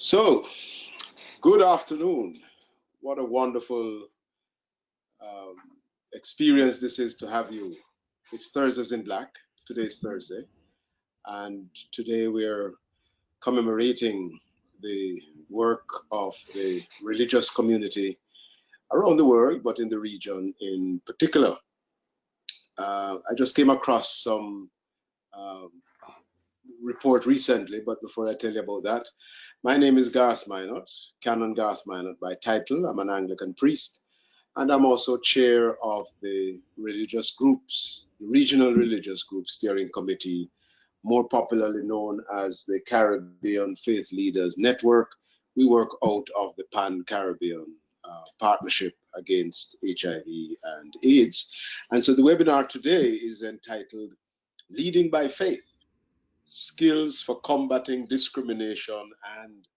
So, good afternoon. What a wonderful experience this is to have you. It's Thursdays in Black. Today is Thursday. And today we're commemorating the work of the religious community around the world, but in the region in particular. I just came across some report recently, but before I tell you about that, my name is Garth Minot, Canon Garth Minot by title. I'm an Anglican priest, and I'm also chair of the religious groups, the regional religious group steering committee, more popularly known as the Caribbean Faith Leaders Network. We work out of the Pan-Caribbean Partnership Against HIV and AIDS. And so the webinar today is entitled Leading by Faith, Skills for Combating Discrimination and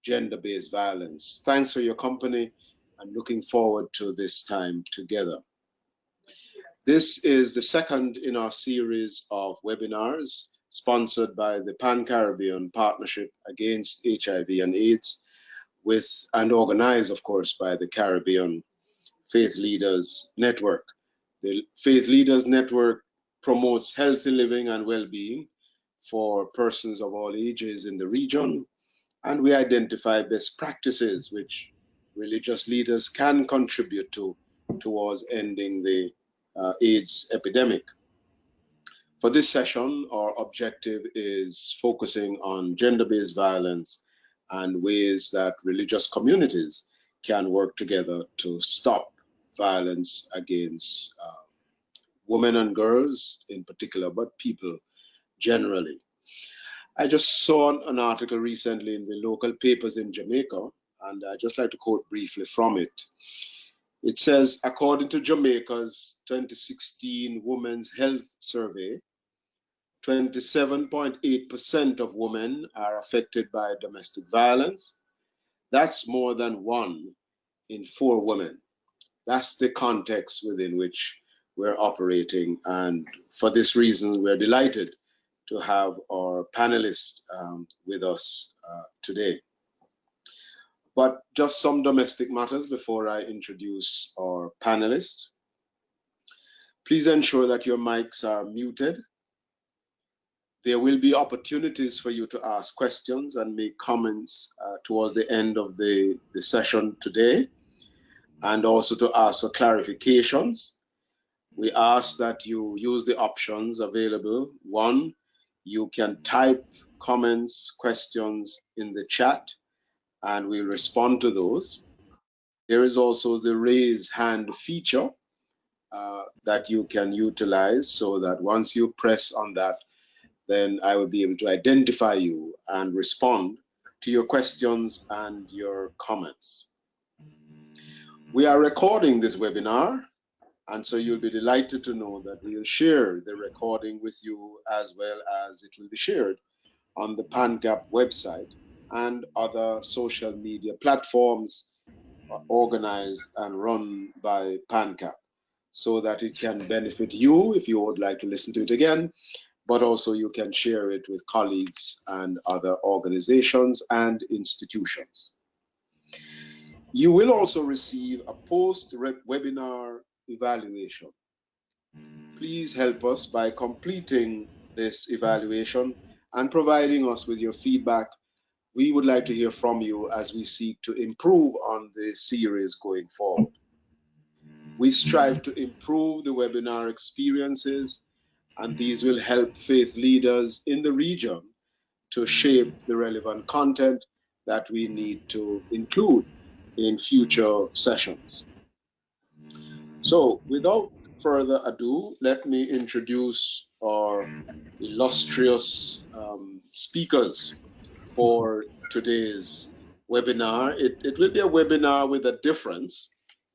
Gender-based Violence. Thanks for your company and looking forward to this time together. This is the second in our series of webinars sponsored by the Pan-Caribbean Partnership Against HIV and AIDS and organized, of course, by the Caribbean Faith Leaders Network. The Faith Leaders Network promotes healthy living and well-being for persons of all ages in the region, and we identify best practices which religious leaders can contribute towards ending the AIDS epidemic. For this session, our objective is focusing on gender-based violence and ways that religious communities can work together to stop violence against women and girls in particular, but people generally. I just saw an article recently in the local papers in Jamaica, and I'd just like to quote briefly from it. It says, according to Jamaica's 2016 Women's Health Survey, 27.8% of women are affected by domestic violence. That's more than 1 in 4 women. That's the context within which we're operating, and for this reason, we're delighted to have our panelists with us today. But just some domestic matters before I introduce our panelists. Please ensure that your mics are muted. There will be opportunities for you to ask questions and make comments towards the end of the session today, and also to ask for clarifications. We ask that you use the options available. 1, you can type comments, questions in the chat, and we'll respond to those. There is also the raise hand feature that you can utilize, so that once you press on that, then I will be able to identify you and respond to your questions and your comments. We are recording this webinar, and so you'll be delighted to know that we'll share the recording with you, as well as it will be shared on the PANCAP website and other social media platforms organized and run by PANCAP, so that it can benefit you if you would like to listen to it again, but also you can share it with colleagues and other organizations and institutions. You will also receive a post-webinar evaluation. Please help us by completing this evaluation and providing us with your feedback. We would like to hear from you as we seek to improve on this series going forward. We strive to improve the webinar experiences, and these will help faith leaders in the region to shape the relevant content that we need to include in future sessions. So without further ado, let me introduce our illustrious speakers for today's webinar. It will be a webinar with a difference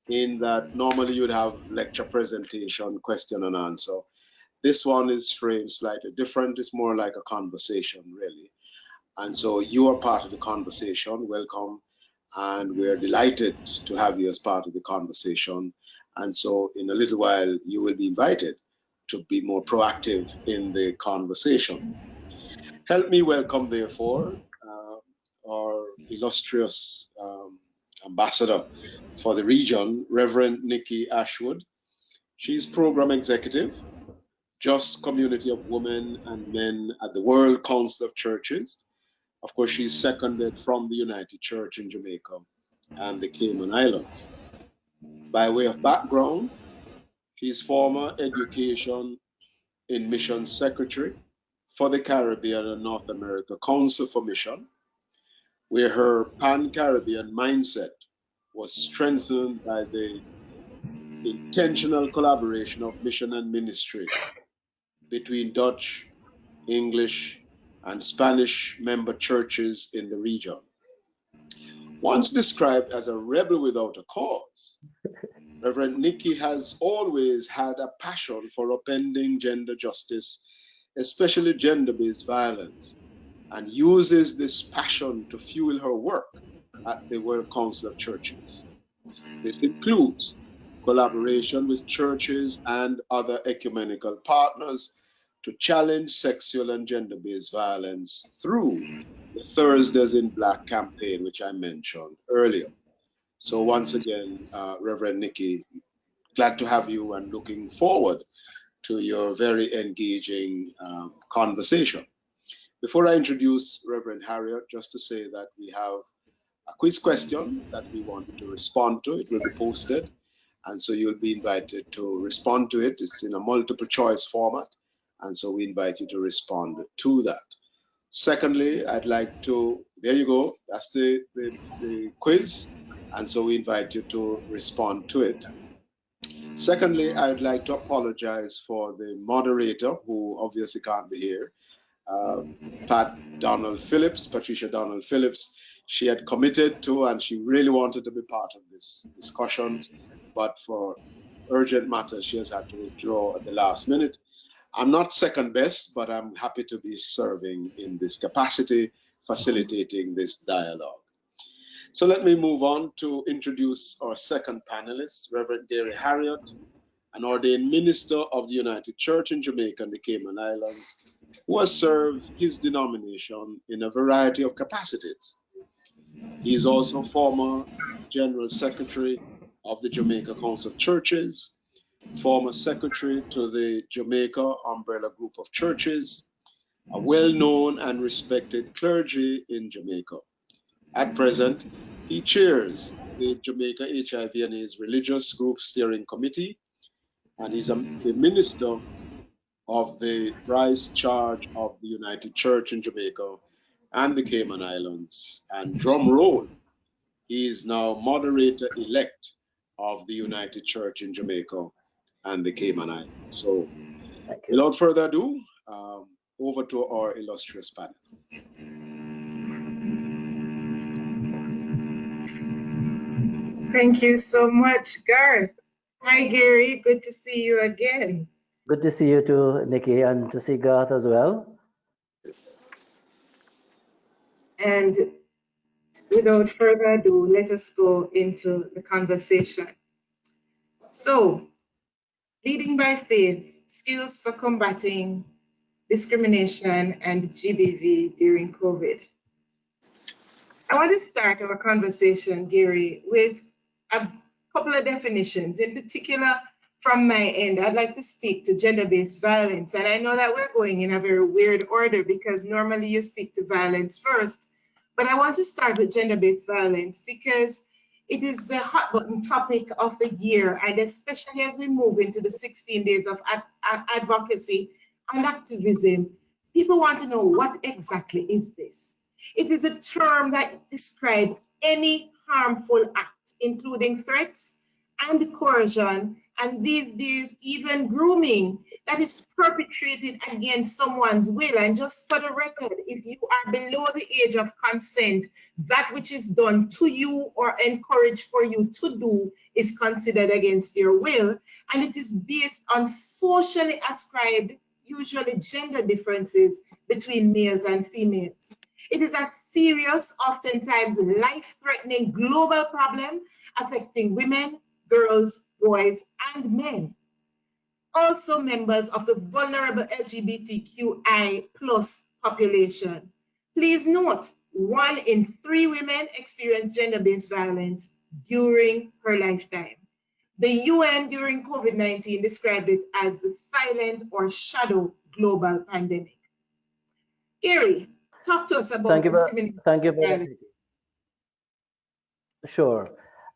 in that normally you'd have lecture presentation, question and answer. This one is framed slightly different. It's more like a conversation, really. And so you are part of the conversation. Welcome. And we're delighted to have you as part of the conversation. And so in a little while, you will be invited to be more proactive in the conversation. Help me welcome, therefore, our illustrious ambassador for the region, Reverend Nikki Ashwood. She's program executive, Just Community of Women and Men at the World Council of Churches. Of course, she's seconded from the United Church in Jamaica and the Cayman Islands. By way of background, she's former Education in Mission Secretary for the Caribbean and North America Council for Mission, where her pan-Caribbean mindset was strengthened by the intentional collaboration of mission and ministry between Dutch, English, and Spanish member churches in the region. Once described as a rebel without a cause, Reverend Nikki has always had a passion for upending gender justice, especially gender-based violence, and uses this passion to fuel her work at the World Council of Churches. This includes collaboration with churches and other ecumenical partners to challenge sexual and gender-based violence through the Thursdays in Black campaign, which I mentioned earlier. So once again, Reverend Nikki, glad to have you and looking forward to your very engaging conversation. Before I introduce Reverend Harriet, just to say that we have a quiz question that we want you to respond to. It will be posted, and so you'll be invited to respond to it. It's in a multiple choice format, and so we invite you to respond to that. Secondly, I'd like to, there you go, that's the quiz, and so we invite you to respond to it. Secondly, I'd like to apologize for the moderator, who obviously can't be here, Patricia Donald Phillips. She had committed to, and she really wanted to be part of this discussion, but for urgent matters, she has had to withdraw at the last minute. I'm not second best, but I'm happy to be serving in this capacity, facilitating this dialogue. So let me move on to introduce our second panelist, Reverend Gary Harriet, an ordained minister of the United Church in Jamaica and the Cayman Islands, who has served his denomination in a variety of capacities. He is also former General Secretary of the Jamaica Council of Churches, former Secretary to the Jamaica Umbrella Group of Churches, a well-known and respected clergy in Jamaica. At present, he chairs the Jamaica HIV and AIDS Religious Group Steering Committee, and is the minister of the Vice Charge of the United Church in Jamaica and the Cayman Islands. And drum roll, he is now moderator-elect of the United Church in Jamaica and the Cayman Islands. So without further ado, over to our illustrious panel. Thank you so much, Garth. Hi, Gary. Good to see you again. Good to see you too, Nikki, and to see Garth as well. And without further ado, let us go into the conversation. So, leading by faith, skills for combating discrimination and GBV during COVID. I want to start our conversation, Gary, with a couple of definitions. In particular, from my end, I'd like to speak to gender-based violence. And I know that we're going in a very weird order because normally you speak to violence first. But I want to start with gender-based violence because it is the hot button topic of the year. And especially as we move into the 16 days of advocacy and activism, people want to know, what exactly is this? It is a term that describes any harmful act, including threats and coercion, and these days even grooming, that is perpetrated against someone's will. And just for the record, if you are below the age of consent, that which is done to you or encouraged for you to do is considered against your will, and it is based on socially ascribed, usually gender differences between males and females. It is a serious, oftentimes life-threatening global problem affecting women, girls, boys, and men. Also members of the vulnerable LGBTQI+ population. Please note, 1 in 3 women experience gender-based violence during her lifetime. The UN during COVID-19 described it as the silent or shadow global pandemic. Gary, talk to us about discrimination. Thank you for that. Sure.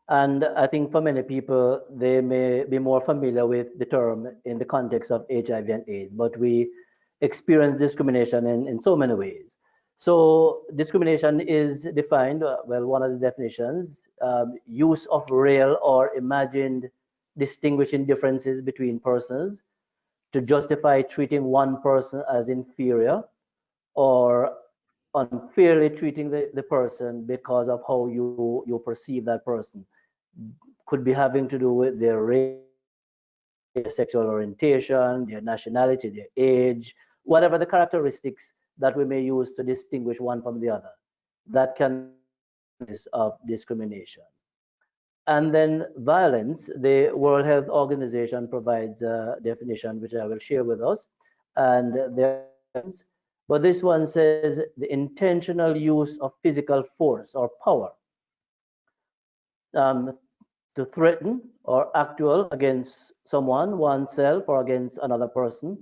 And I think for many people, they may be more familiar with the term in the context of HIV and AIDS, but we experience discrimination in so many ways. So discrimination is defined, well, one of the definitions, use of real or imagined distinguishing differences between persons to justify treating one person as inferior or unfairly treating the person because of how you perceive that person. Could be having to do with their race, their sexual orientation, their nationality, their age, whatever the characteristics that we may use to distinguish one from the other. That can be of discrimination. And then violence, the World Health Organization provides a definition which I will share with us. And but this one says the intentional use of physical force or power to threaten or actual against someone, oneself, or against another person,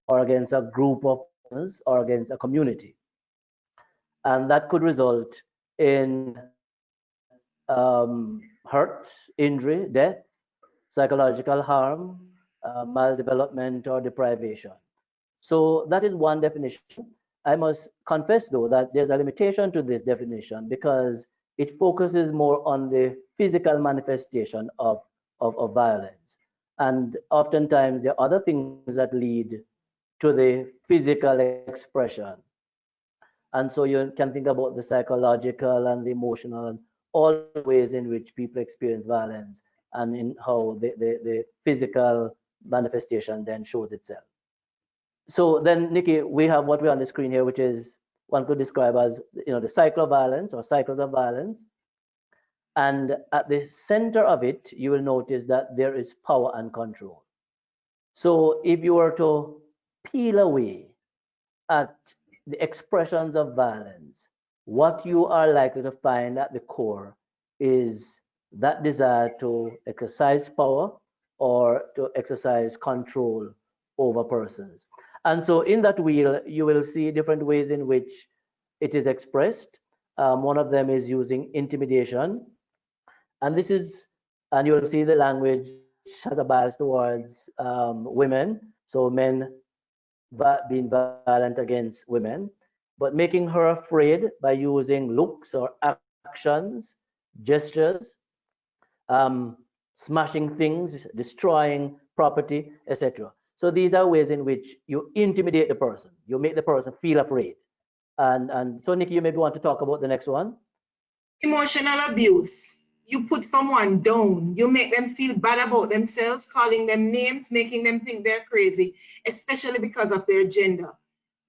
or against a group of persons, or against a community. And that could result in hurt, injury, death, psychological harm, maldevelopment, or deprivation. So that is one definition. I must confess, though, that there's a limitation to this definition because it focuses more on the physical manifestation of violence. And oftentimes, there are other things that lead to the physical expression. And so you can think about the psychological and the emotional and all the ways in which people experience violence and in how the physical manifestation then shows itself. So then, Nikki, we have what we're on the screen here, which is one could describe as the cycle of violence or cycles of violence. And at the center of it, you will notice that there is power and control. So if you were to peel away at the expressions of violence, what you are likely to find at the core is that desire to exercise power or to exercise control over persons. And so in that wheel, you will see different ways in which it is expressed. One of them is using intimidation. And this is, and you will see the language has a bias towards women. So men being violent against women, but making her afraid by using looks or actions, gestures, smashing things, destroying property, etc. So these are ways in which you intimidate the person. You make the person feel afraid. And so, Nikki, you maybe want to talk about the next one. Emotional abuse. You put someone down. You make them feel bad about themselves, calling them names, making them think they're crazy, especially because of their gender.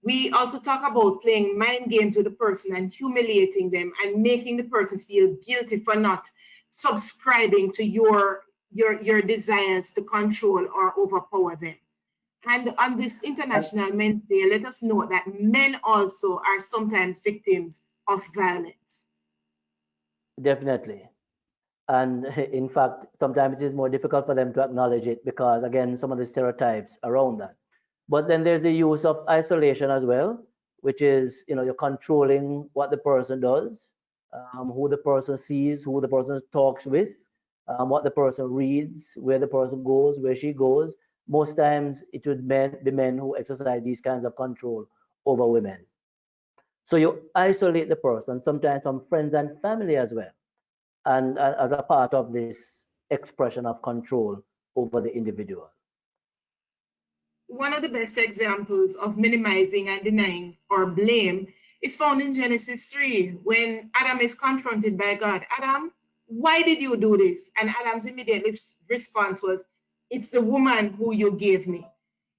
We also talk about playing mind games with the person and humiliating them and making the person feel guilty for not subscribing to your desires to control or overpower them. And on this International Men's Day, let us note that men also are sometimes victims of violence. Definitely. And in fact, sometimes it is more difficult for them to acknowledge it because, again, some of the stereotypes around that. But then there's the use of isolation as well, which is, you're controlling what the person does, who the person sees, who the person talks with, what the person reads, where the person goes, where she goes. Most times it would be men who exercise these kinds of control over women. So you isolate the person, sometimes from friends and family as well, and as a part of this expression of control over the individual. One of the best examples of minimizing and denying or blame is found in Genesis 3, when Adam is confronted by God. Adam, why did you do this? And Adam's immediate response was, it's the woman who you gave me.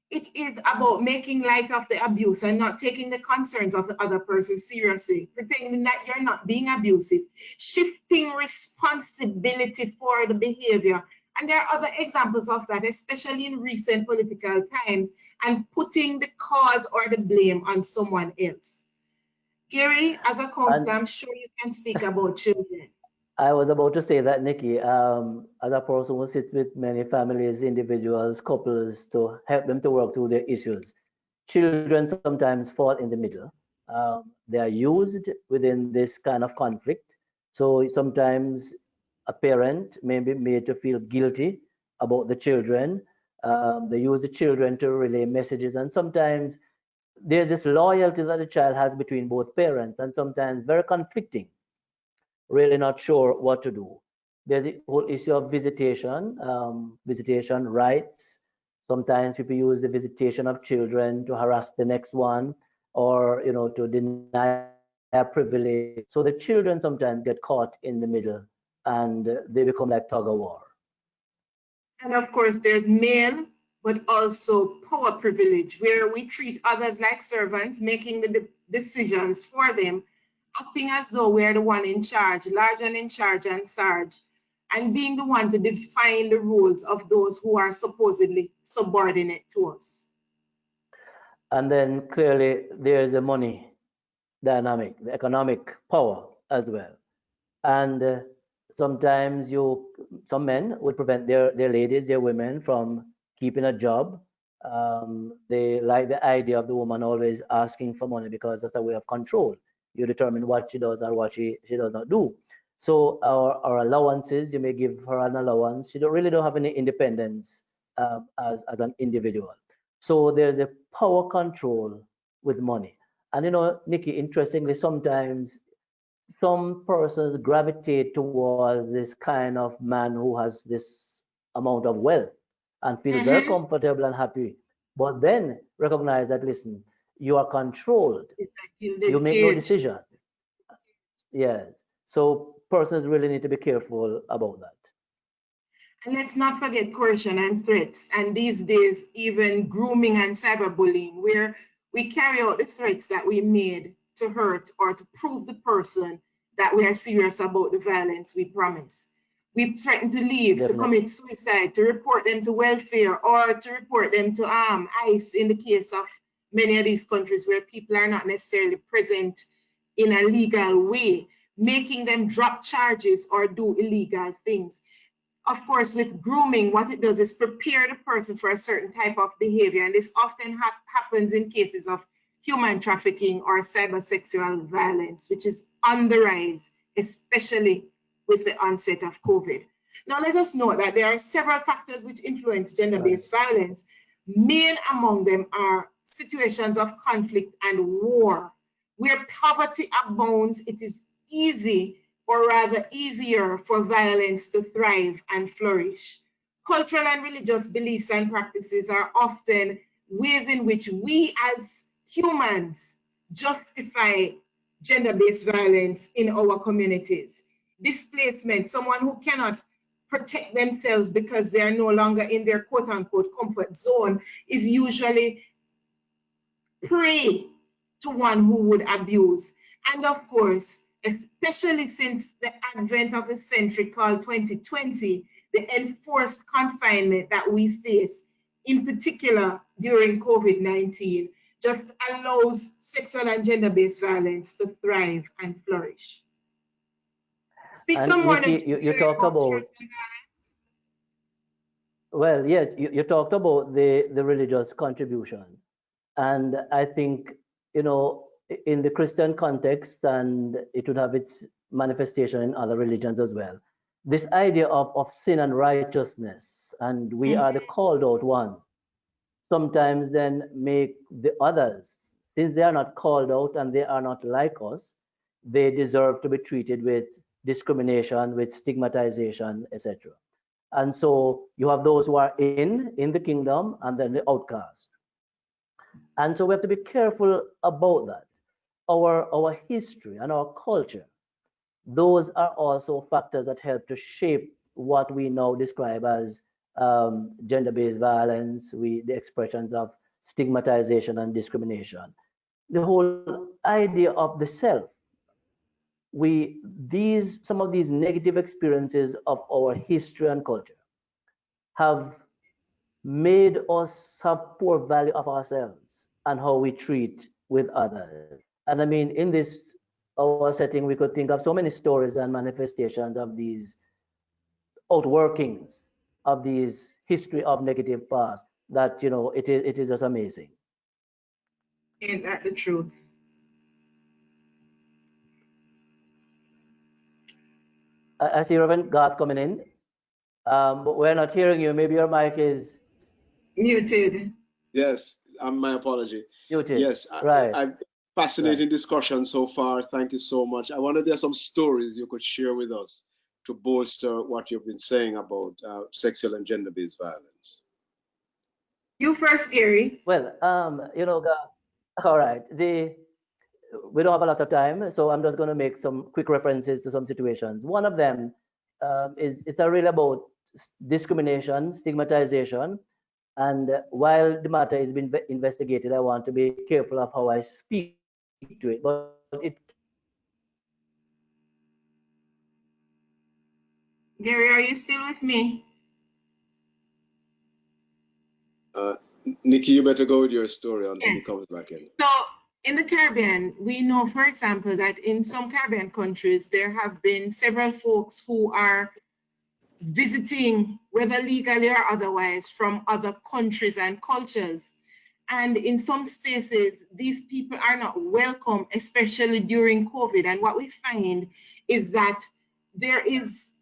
It is about making light of the abuse and not taking the concerns of the other person seriously, pretending that you're not being abusive, shifting responsibility for the behavior. And there are other examples of that, especially in recent political times, and putting the cause or the blame on someone else. Gary, as a counselor, And I'm sure you can speak about children. I was about to say that, Nikki, as a person who sits with many families, individuals, couples to help them to work through their issues, children sometimes fall in the middle. They are used within this kind of conflict. So sometimes a parent may be made to feel guilty about the children. They use the children to relay messages, and sometimes there's this loyalty that the child has between both parents, and sometimes very conflicting, really not sure what to do. There's the whole issue of visitation, visitation rights. Sometimes people use the visitation of children to harass the next one, or to deny a privilege. So the children sometimes get caught in the middle, and they become like tug of war. And of course, there's male, but also power privilege, where we treat others like servants, making the decisions for them, acting as though we're the one in charge, large and in charge and sarge, and being the one to define the rules of those who are supposedly subordinate to us. And then clearly there's the money dynamic, the economic power as well. And sometimes some men would prevent their ladies, their women from keeping a job. They like the idea of the woman always asking for money because that's a way of control. You determine what she does and what she does not do. So our allowances, you may give her an allowance. She really don't have any independence as an individual. So there's a power control with money. And Nikki, interestingly, sometimes some persons gravitate towards this kind of man who has this amount of wealth and feel very Mm-hmm. comfortable and happy. But then recognize that, listen, you are controlled. It's like in You the make no cage. decision. Yes. So persons really need to be careful about that. And let's not forget coercion and threats. And these days, even grooming and cyberbullying, where we carry out the threats that we made to hurt or to prove the person that we are serious about the violence we promise. We threaten to leave, to Definitely. commit suicide, to report them to welfare, or to report them to ICE in the case of many of these countries where people are not necessarily present in a legal way, making them drop charges or do illegal things. Of course, with grooming, what it does is prepare the person for a certain type of behavior. And this often happens in cases of human trafficking or cybersexual violence, which is on the rise, especially with the onset of COVID. Now, let us note that there are several factors which influence Right. gender-based violence. Main among them are situations of conflict and war. Where poverty abounds, it is easy, or rather easier, for violence to thrive and flourish. Cultural and religious beliefs and practices are often ways in which we as humans justify gender-based violence in our communities. Displacement, someone who cannot protect themselves because they are no longer in their quote-unquote comfort zone, is usually prey to one who would abuse. And of course, especially since the advent of the century called 2020, the enforced confinement that we face, in particular during COVID-19, just allows sexual and gender-based violence to thrive and flourish. Speak some And more Nikki, you Gary, talked about about, well, yes, you talked about the religious contribution. And I think, in the Christian context, and it would have its manifestation in other religions as well, this idea of sin and righteousness, and we that. are the called out one, sometimes then make the others, since they are not called out and they are not like us, they deserve to be treated with discrimination, with stigmatization, etc. And so you have those who are in the kingdom and then the outcast. And so we have to be careful about that. Our history and our culture, those are also factors that help to shape what we now describe as gender-based violence, the expressions of stigmatization and discrimination. The whole idea of the self, some of these negative experiences of our history and culture have made us have poor value of ourselves and how we treat with others. And I mean, in this our setting, we could think of so many stories and manifestations of these outworkings of these history of negative past that, you know, it is just amazing. Ain't that the truth? I see Reverend Garth coming in, but we're not hearing you. Maybe your mic is Muted. Yes, my apology. muted. Yes, Right, right. fascinating discussion so far. Thank you so much. I wonder there's some stories you could share with us to bolster what you've been saying about sexual and gender-based violence. You first, Gary. Well, you know, all right. We don't have a lot of time, so I'm just going to make some quick references to some situations. One of them is it's a really about discrimination, stigmatization, and while the matter is being investigated, I want to be careful of how I speak to it. But it Gary, are you still with me? Nikki, you better go with your story until he Yes. comes back in. So in the Caribbean, we know, for example, that in some Caribbean countries, there have been several folks who are visiting, whether legally or otherwise, from other countries and cultures. And in some spaces, these people are not welcome, especially during COVID. And what we find is that there is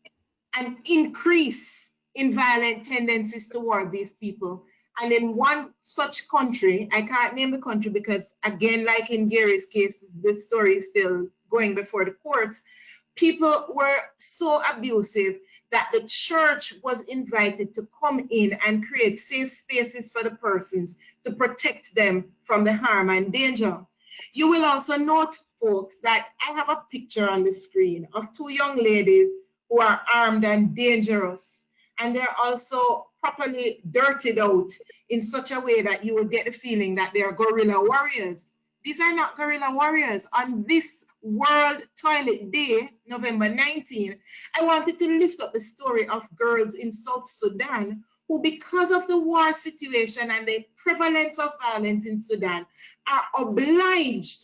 an increase in violent tendencies toward these people. And in one such country, I can't name the country because, again, like in Gary's case, the story is still going before the courts. People were so abusive that the church was invited to come in and create safe spaces for the persons to protect them from the harm and danger. You will also note, folks, that I have a picture on the screen of two young ladies who are armed and dangerous. And they're also properly dirtied out in such a way that you would get the feeling that they are guerrilla warriors. These are not guerrilla warriors. On this World Toilet Day, November 19, I wanted to lift up the story of girls in South Sudan who, because of the war situation and the prevalence of violence in Sudan, are obliged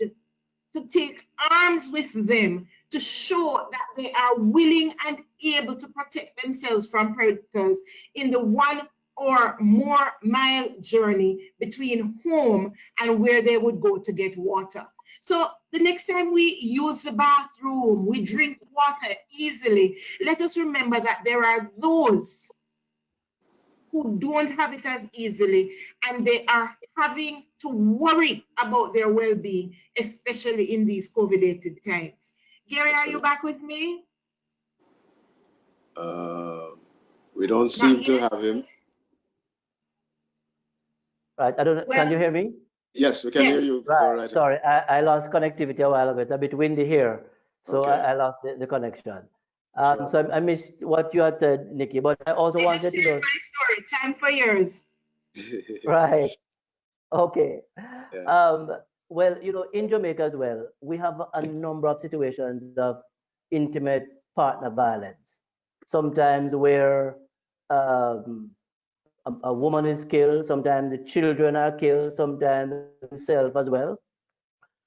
to take arms with them to show that they are willing and able to protect themselves from predators in the 1 or more mile journey between home and where they would go to get water. So the next time we use the bathroom, we drink water easily, let us remember that there are those who don't have it as easily, and they are having to worry about their well-being, especially in these COVID-19 times. Gary, are you back with me? We don't seem to have him. right. I don't know. Well, Can you hear me? Yes, we can hear you. Right. Right. Sorry, I lost connectivity a while ago. It's a bit windy here, so Okay. I lost the connection. Sure. So I missed what you had said, Nikki, but I also I just wanted to shared know. my story, time for yours. Right. Okay. Yeah. Well, you know, in Jamaica as well, we have a number of situations of intimate partner violence. Sometimes where a woman is killed, sometimes the children are killed, sometimes himself as well.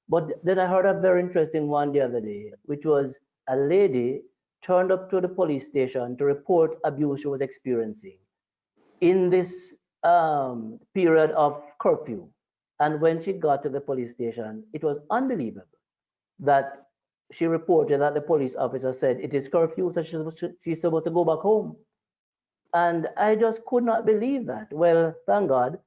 But then I heard a very interesting one the other day, which was a lady turned up to the police station to report abuse she was experiencing in this period of curfew. And when she got to the police station, it was unbelievable that she reported that the police officer said it is curfew, so she's supposed to go back home. And I just could not believe that. Well, thank God,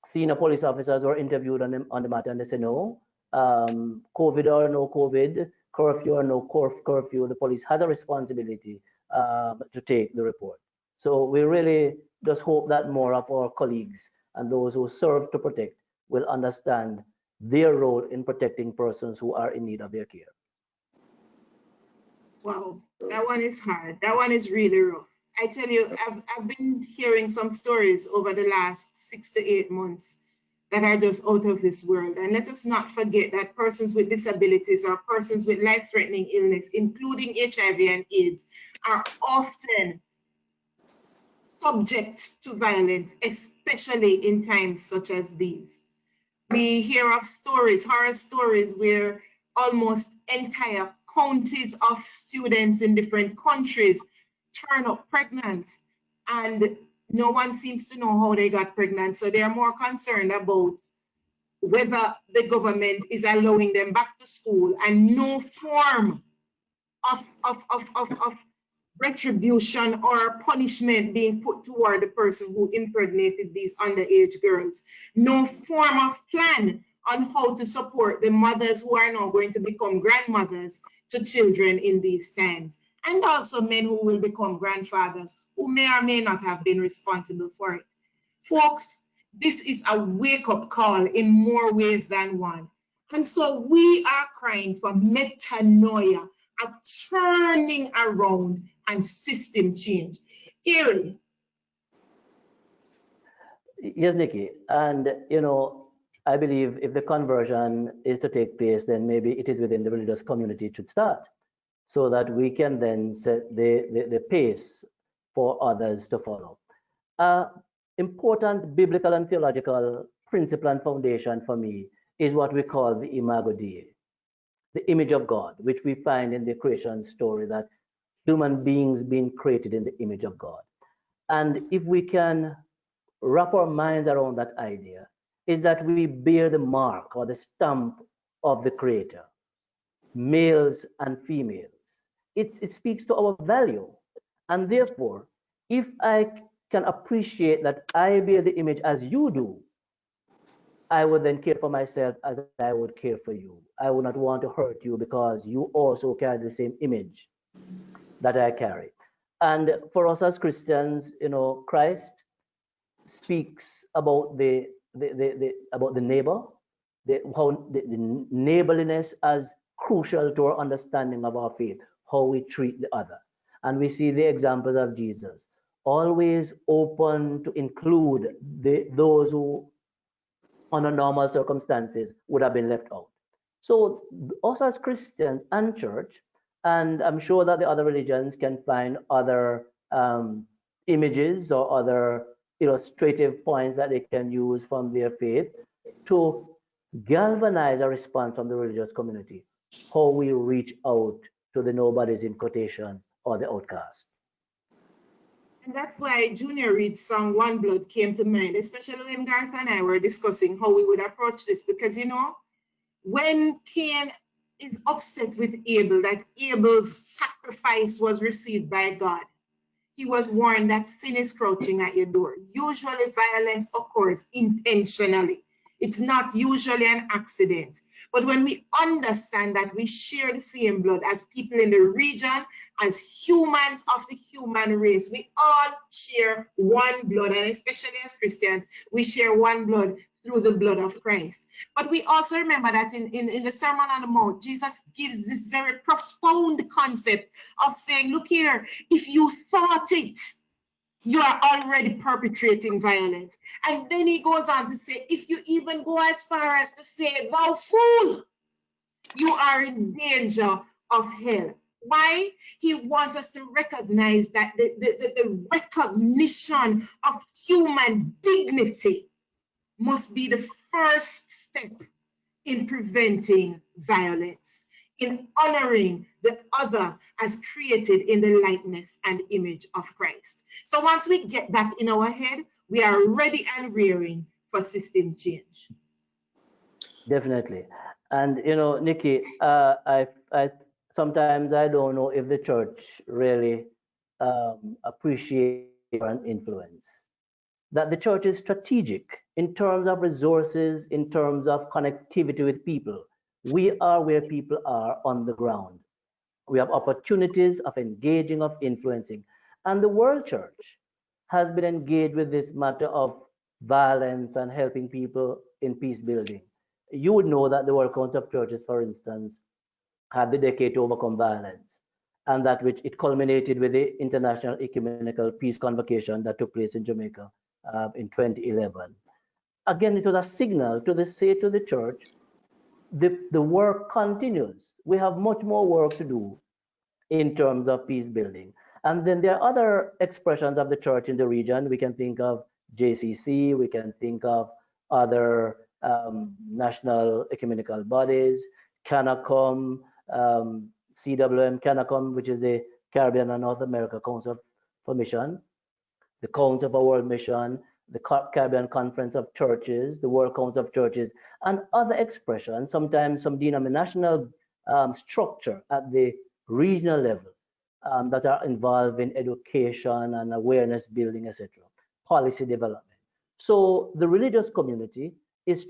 senior police officers were interviewed on the matter, and they said no, COVID or no COVID, curfew or no curfew, the police has a responsibility to take the report. So we really just hope that more of our colleagues and those who serve to protect will understand their role in protecting persons who are in need of their care. Wow, that one is hard. That one is really rough. I tell you, I've been hearing some stories over the last 6 to 8 months that are just out of this world. And let us not forget that persons with disabilities or persons with life-threatening illness, including HIV and AIDS, are often subject to violence, especially in times such as these. We hear of stories, horror stories, where almost entire counties of students in different countries turn up pregnant, and no one seems to know how they got pregnant. So they're more concerned about whether the government is allowing them back to school, and no form of retribution or punishment being put toward the person who impregnated these underage girls. No form of plan on how to support the mothers who are now going to become grandmothers to children in these times. And also men who will become grandfathers who may or may not have been responsible for it. Folks, this is a wake-up call in more ways than one. And so we are crying for metanoia, a turning around and system change. Gary. Yes, Nikki. And, you know, I believe if the conversion is to take place, then maybe it is within the religious community it should start, so that we can then set the pace for others to follow. Important biblical and theological principle and foundation for me is what we call the imago Dei, the image of God, which we find in the creation story, that human beings being created in the image of God. And if we can wrap our minds around that idea, is that we bear the mark or the stamp of the Creator, males and females. It speaks to our value. And therefore, if I can appreciate that I bear the image as you do, I would then care for myself as I would care for you. I would not want to hurt you because you also carry the same image that I carry. And for us as Christians, you know, Christ speaks about the neighbor, the neighborliness as crucial to our understanding of our faith, how we treat the other. And we see the examples of Jesus, always open to include those who, under normal circumstances, would have been left out. So us as Christians and church, and I'm sure that the other religions can find other images or other illustrative points that they can use from their faith to galvanize a response from the religious community, how we reach out to the nobodies in quotation or the outcast. And that's why Junior Reid's song One Blood came to mind, especially when Garth and I were discussing how we would approach this. Because, you know, when Cain is upset with Abel, that Abel's sacrifice was received by God, he was warned that sin is crouching at your door. Usually violence occurs intentionally. It's not usually an accident. But when we understand that we share the same blood as people in the region, as humans of the human race, we all share one blood, and especially as Christians, we share one blood through the blood of Christ. But we also remember that in the Sermon on the Mount, Jesus gives this very profound concept of saying, look here, if you thought it, you are already perpetrating violence. And then he goes on to say, if you even go as far as to say, thou fool, you are in danger of hell. Why? He wants us to recognize that the recognition of human dignity must be the first step in preventing violence, in honoring the other as created in the likeness and image of Christ. So once we get that in our head, we are ready and rearing for system change. Definitely. And, you know, Nikki, I sometimes I don't know if the church really appreciates and influence. That the church is strategic in terms of resources, in terms of connectivity with people. We are where people are on the ground. We have opportunities of engaging, of influencing. And the world church has been engaged with this matter of violence and helping people in peace building. You would know that the World Council of Churches, for instance, had the Decade to Overcome Violence, and that which it culminated with the International Ecumenical Peace Convocation that took place in Jamaica in 2011. Again, it was a signal to say to the church, the work continues. We have much more work to do in terms of peace building. And then there are other expressions of the church in the region. We can think of JCC, we can think of other national ecumenical bodies, CANACOM, CWM, CANACOM, which is the Caribbean and North America Council for Mission, the Council for World Mission, the Caribbean Conference of Churches, the World Council of Churches, and other expressions, sometimes some denominational structure at the regional level that are involved in education and awareness building, etc., policy development. So the religious community is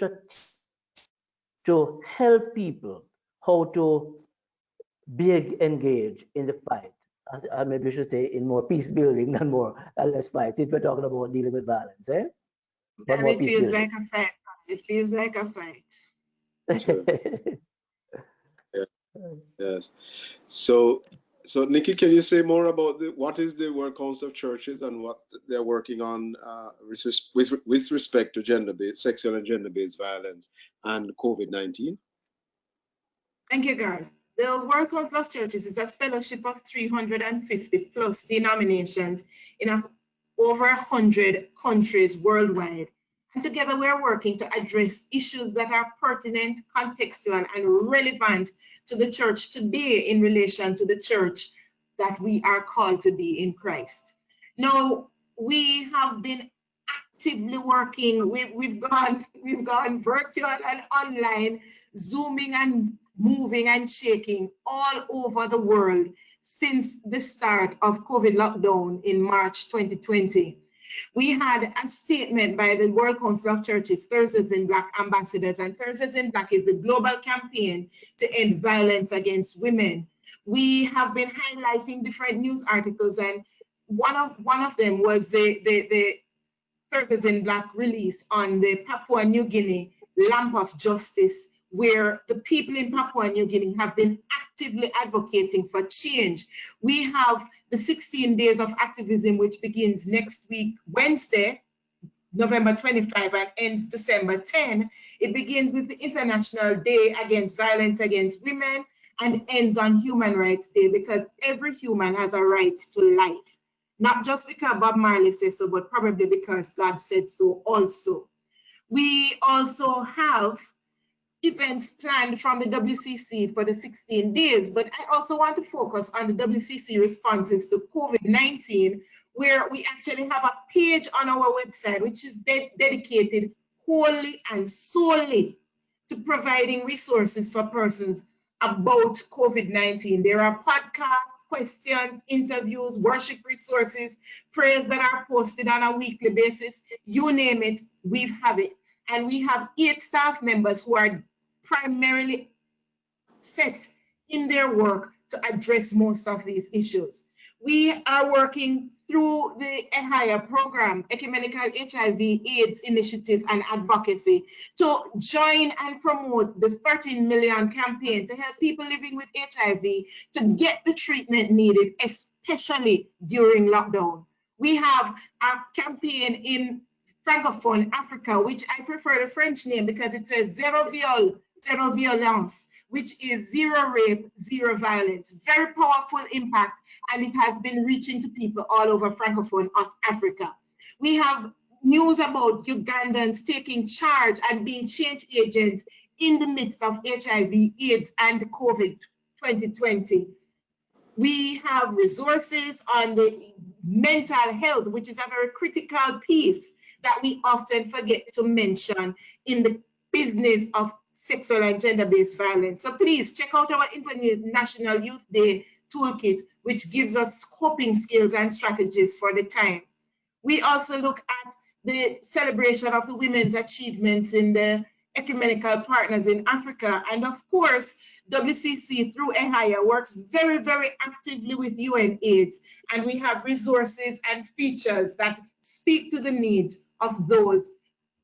to help people how to be engaged in the fight. Maybe we should say in more peace building than more less fight. If we're talking about dealing with violence, eh? But it feels like a fight. It feels like a fight. Sure. Yes. So Nikki, can you say more about what is the World Council of Churches and what they're working on with respect to sexual and gender-based violence and COVID-19? Thank you, Garth. The World Council of Churches is a fellowship of 350 plus denominations in over 100 countries worldwide. And together we're working to address issues that are pertinent, contextual, and relevant to the church today in relation to the church that we are called to be in Christ. Now, we have been actively working. We've gone virtual and online, Zooming and moving and shaking all over the world since the start of COVID lockdown in March 2020. We had a statement by the World Council of Churches, Thursdays in Black ambassadors, and Thursdays in Black is a global campaign to end violence against women. We have been highlighting different news articles, and one of them was the Thursdays in Black release on the Papua New Guinea lamp of justice, where the people in Papua New Guinea have been actively advocating for change. We have the 16 days of activism, which begins next week, Wednesday, November 25, and ends December 10. It begins with the International Day Against Violence Against Women and ends on Human Rights Day, because every human has a right to life. Not just because Bob Marley says so, but probably because God said so also. We also have events planned from the WCC for the 16 days, but I also want to focus on the WCC responses to COVID-19, where we actually have a page on our website which is dedicated wholly and solely to providing resources for persons about COVID-19. There are podcasts, questions, interviews, worship resources, prayers that are posted on a weekly basis. You name it, we have it. And we have 8 staff members who are primarily set in their work to address most of these issues. We are working through the EHIA program, Ecumenical HIV/AIDS Initiative and Advocacy, to join and promote the 13 million campaign to help people living with HIV to get the treatment needed, especially during lockdown. We have a campaign in Francophone Africa, which I prefer the French name because it says Zero Viol, Zero Violence, which is zero rape, zero violence. Very powerful impact, and it has been reaching to people all over Francophone Africa. We have news about Ugandans taking charge and being change agents in the midst of HIV, AIDS, and COVID 2020. We have resources on the mental health, which is a very critical piece that we often forget to mention in the business of sexual and gender-based violence. So please check out our International Youth Day Toolkit, which gives us coping skills and strategies for the time. We also look at the celebration of the women's achievements in the ecumenical partners in Africa. And of course, WCC through EHIA works very, very actively with UNAIDS. And we have resources and features that speak to the needs of those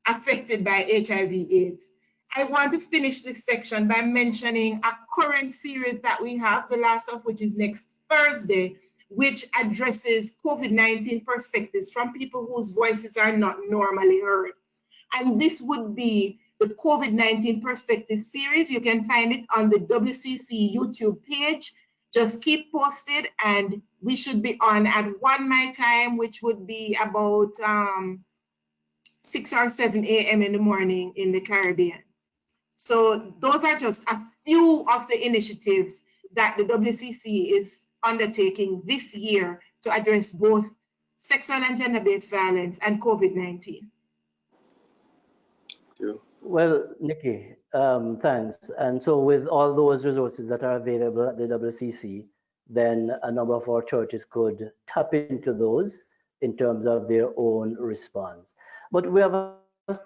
affected by HIV/AIDS. I want to finish this section by mentioning a current series that we have, the last of which is next Thursday, which addresses COVID-19 perspectives from people whose voices are not normally heard. And this would be the COVID-19 Perspective series. You can find it on the WCC YouTube page. Just keep posted, and we should be on at 1 my time, which would be about 6 or 7 a.m. in the morning in the Caribbean. So those are just a few of the initiatives that the WCC is undertaking this year to address both sexual and gender-based violence and COVID-19. Well, Nikki, thanks. And so with all those resources that are available at the WCC, then a number of our churches could tap into those in terms of their own response. But we have a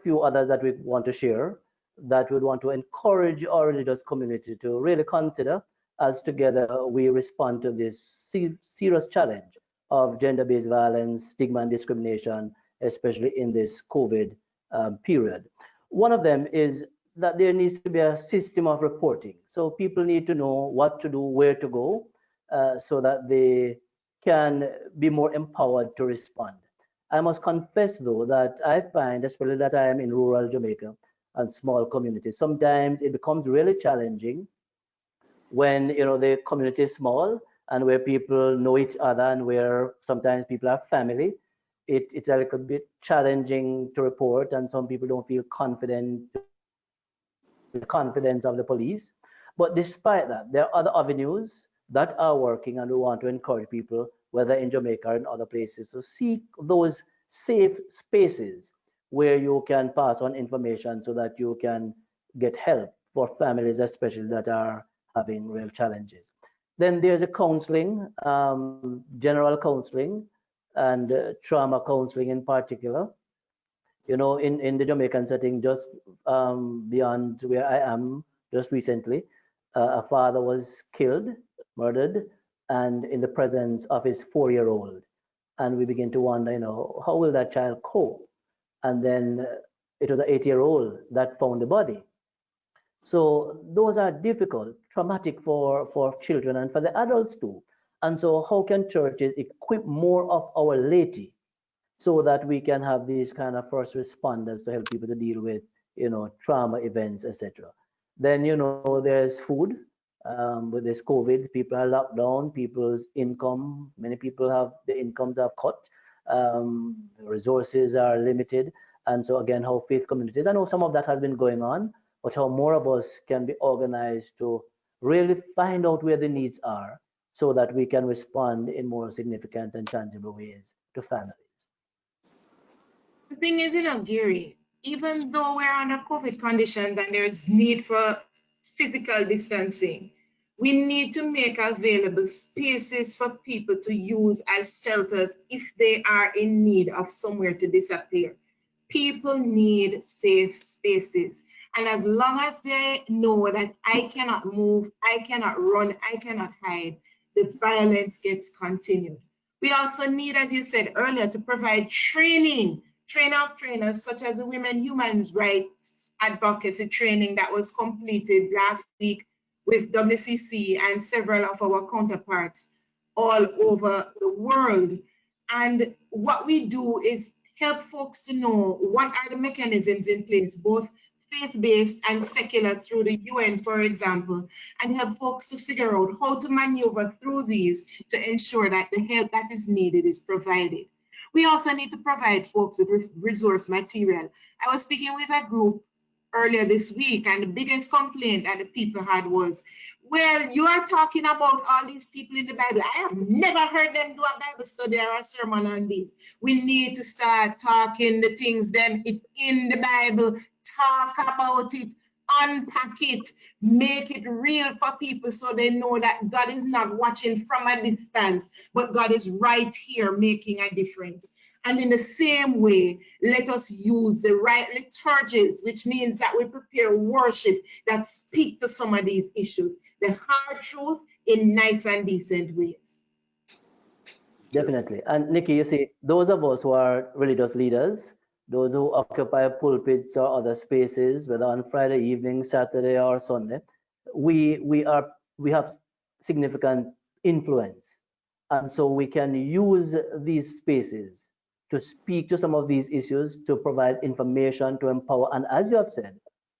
few others that we want to share, that we want to encourage our religious community to really consider as together we respond to this serious challenge of gender-based violence, stigma, and discrimination, especially in this COVID period. One of them is that there needs to be a system of reporting. So people need to know what to do, where to go, so that they can be more empowered to respond. I must confess, though, that I find, especially that I am in rural Jamaica and small communities, sometimes it becomes really challenging when the community is small and where people know each other and where sometimes people are family. It's a little bit challenging to report, and some people don't feel confident, the confidence of the police. But despite that, there are other avenues that are working, and we want to encourage people, whether in Jamaica or in other places, to seek those safe spaces where you can pass on information so that you can get help for families, especially that are having real challenges. Then there's a counseling, general counseling, and trauma counseling in particular. In the Jamaican setting, just beyond where I am, just recently, a father was killed, murdered, and in the presence of his 4-year-old. And we begin to wonder, how will that child cope? And then it was an 8-year-old that found the body. So those are difficult, traumatic for children and for the adults too. And so how can churches equip more of our laity so that we can have these kind of first responders to help people to deal with, trauma events, etc. Then, there's food. With this COVID, people are locked down, people's income, many people have, the incomes are cut, resources are limited. And so again, how faith communities, I know some of that has been going on, but how more of us can be organized to really find out where the needs are so that we can respond in more significant and tangible ways to families. The thing is, Gary, even though we're under COVID conditions and there's need for physical distancing, we need to make available spaces for people to use as shelters if they are in need of somewhere to disappear. People need safe spaces. And as long as they know that I cannot move, I cannot run, I cannot hide, the violence gets continued. We also need, as you said earlier, to provide training of trainers, such as the Women Human Rights Advocacy training that was completed last week with WCC and several of our counterparts all over the world. And what we do is help folks to know what are the mechanisms in place, both faith-based and secular through the UN, for example, and help folks to figure out how to maneuver through these to ensure that the help that is needed is provided. We also need to provide folks with resource material. I was speaking with a group earlier this week, and the biggest complaint that the people had was, well, you are talking about all these people in the Bible. I have never heard them do a Bible study or a sermon on these. We need to start talking the things them it's in the Bible, talk about it, unpack it, make it real for people so they know that God is not watching from a distance, but God is right here making a difference. And in the same way, let us use the right liturgies, which means that we prepare worship that speak to some of these issues, the hard truth in nice and decent ways. Definitely. And Nikki, you see, those of us who are religious leaders, those who occupy pulpits or other spaces, whether on Friday evening, Saturday, or Sunday, we have significant influence. And so we can use these spaces to speak to some of these issues, to provide information, to empower. And as you have said,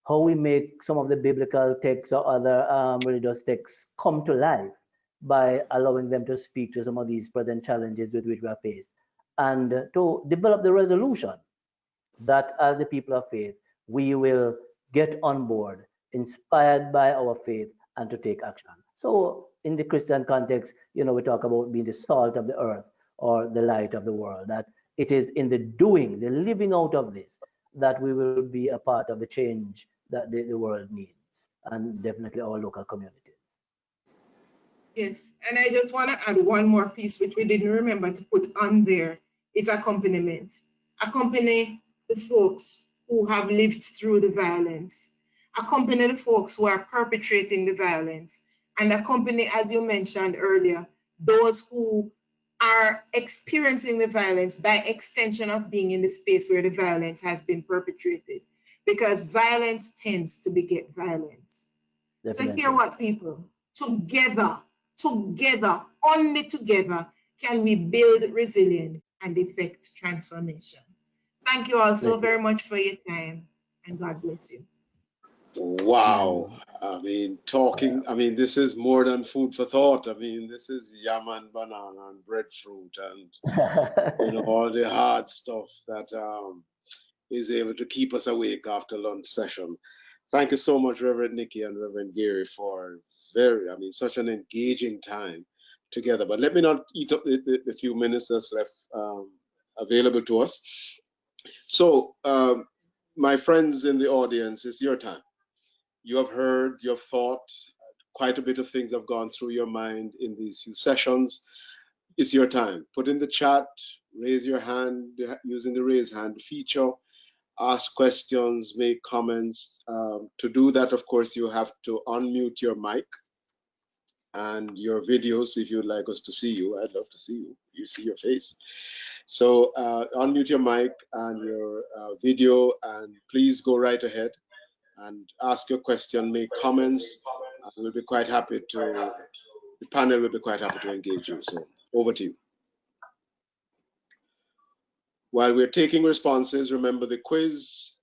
how we make some of the biblical texts or other religious texts come to life by allowing them to speak to some of these present challenges with which we are faced, and to develop the resolution that as the people of faith, we will get on board, inspired by our faith, and to take action. So in the Christian context, we talk about being the salt of the earth or the light of the world, that it is in the doing, the living out of this, that we will be a part of the change that the world needs, and definitely our local communities. Yes, and I just want to add one more piece which we didn't remember to put on there is accompaniment. Accompany the folks who have lived through the violence. Accompany the folks who are perpetrating the violence. And accompany, as you mentioned earlier, those who are experiencing the violence by extension of being in the space where the violence has been perpetrated. Because violence tends to beget violence. Definitely. So hear what, people? Together, only together can we build resilience and effect transformation. Thank you all so very much for your time, and God bless you. Wow. I mean, this is more than food for thought. I mean, this is yam and banana and breadfruit and, all the hard stuff that is able to keep us awake after lunch session. Thank you so much, Reverend Nikki and Reverend Gary, for such an engaging time together. But let me not eat up the few minutes that's left available to us. So, my friends in the audience, it's your time. You have heard, you have thought, quite a bit of things have gone through your mind in these few sessions. It's your time. Put in the chat, raise your hand using the raise hand feature. Ask questions, make comments. To do that, of course, you have to unmute your mic and your videos if you'd like us to see you. I'd love to see you. You see your face. So unmute your mic and your video, and please go right ahead and ask your question, make comments. We'll be quite happy to, the panel will be quite happy to engage you. So over to you. While we're taking responses, remember the quiz.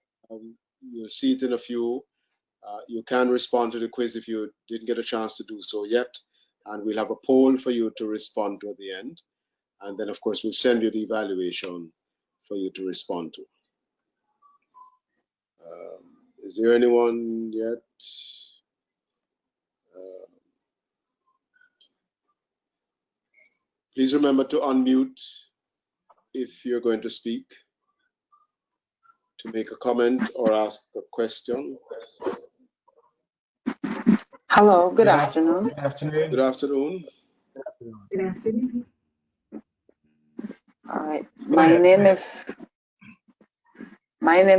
You'll see it in a few. You can respond to the quiz if you didn't get a chance to do so yet. And we'll have a poll for you to respond to at the end. And then, of course, we'll send you the evaluation for you to respond to. Is there anyone yet? Please remember to unmute if you're going to speak, to make a comment or ask a question. Hello, good afternoon. Good afternoon. Good afternoon. All right. My name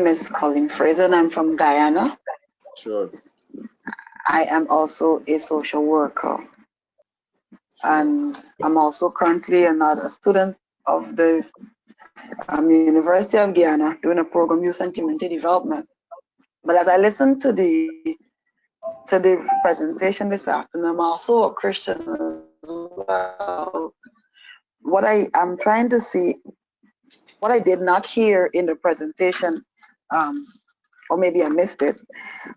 is Colleen Fraser and I'm from Guyana. Sure. I am also a social worker. And I'm also currently another student of the University of Guyana doing a program Youth and Community Development. But as I listened to the presentation this afternoon, I'm also a Christian as well. What I am trying to see, what I did not hear in the presentation, or maybe I missed it,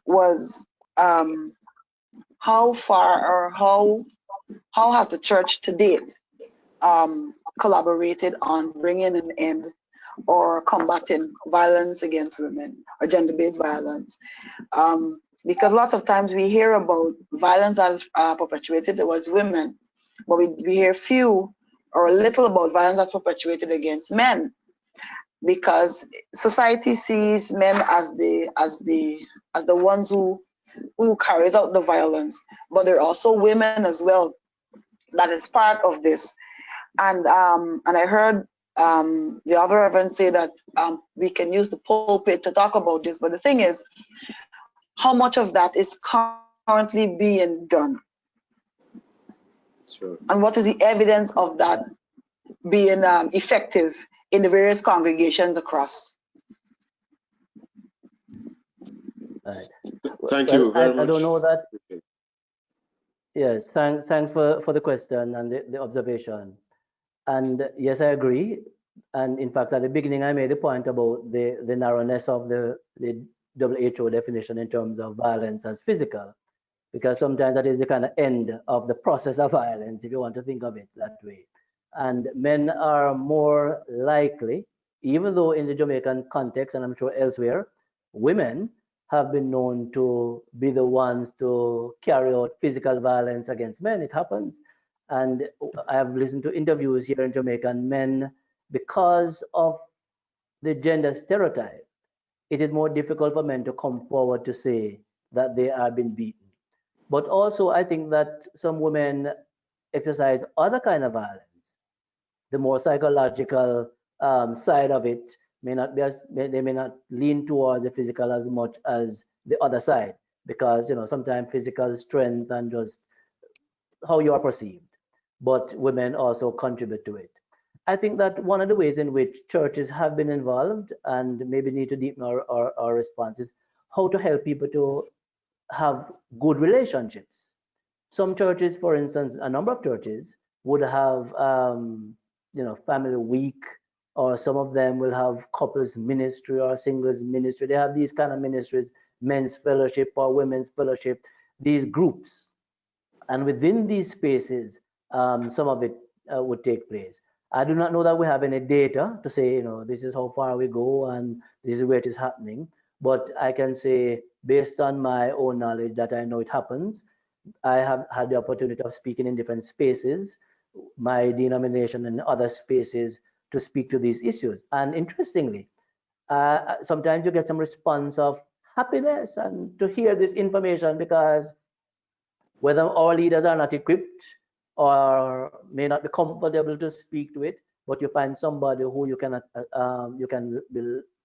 was how far or how has the church to date collaborated on bringing an end or combating violence against women or gender-based violence? Because lots of times we hear about violence that is perpetuated towards women, but we hear few or little about violence that's perpetuated against men, because society sees men as the ones who carries out the violence, but there are also women as well that is part of this. And I heard the other reverend say that we can use the pulpit to talk about this, but the thing is, how much of that is currently being done? Sure. And what is the evidence of that being effective in the various congregations across? Right. Thank you very much. I don't know that. Yes, thanks for the question and the observation. And yes, I agree. And in fact, at the beginning, I made a point about the narrowness of the WHO definition in terms of violence as physical, because sometimes that is the kind of end of the process of violence, if you want to think of it that way. And men are more likely even though in the Jamaican context, and I'm sure elsewhere, women have been known to be the ones to carry out physical violence against men. It happens. And I have listened to interviews here in Jamaica, and men, because of the gender stereotype, it is more difficult for men to come forward to say that they are being beaten. But also, I think that some women exercise other kind of violence. The more psychological side of it may not be as, they may not lean towards the physical as much as the other side, because sometimes physical strength and just how you are perceived, but women also contribute to it. I think that one of the ways in which churches have been involved and maybe need to deepen our response is how to help people to have good relationships. Some churches, for instance, a number of churches would have family week, or some of them will have couples ministry or singles ministry. They have these kind of ministries, men's fellowship or women's fellowship, these groups. And within these spaces, some of it would take place. I do not know that we have any data to say, this is how far we go and this is where it is happening. But I can say, based on my own knowledge, that I know it happens. I have had the opportunity of speaking in different spaces, my denomination and other spaces, to speak to these issues. And interestingly, sometimes you get some response of happiness and to hear this information, because whether our leaders are not equipped or may not be comfortable to speak to it, but you find somebody who you can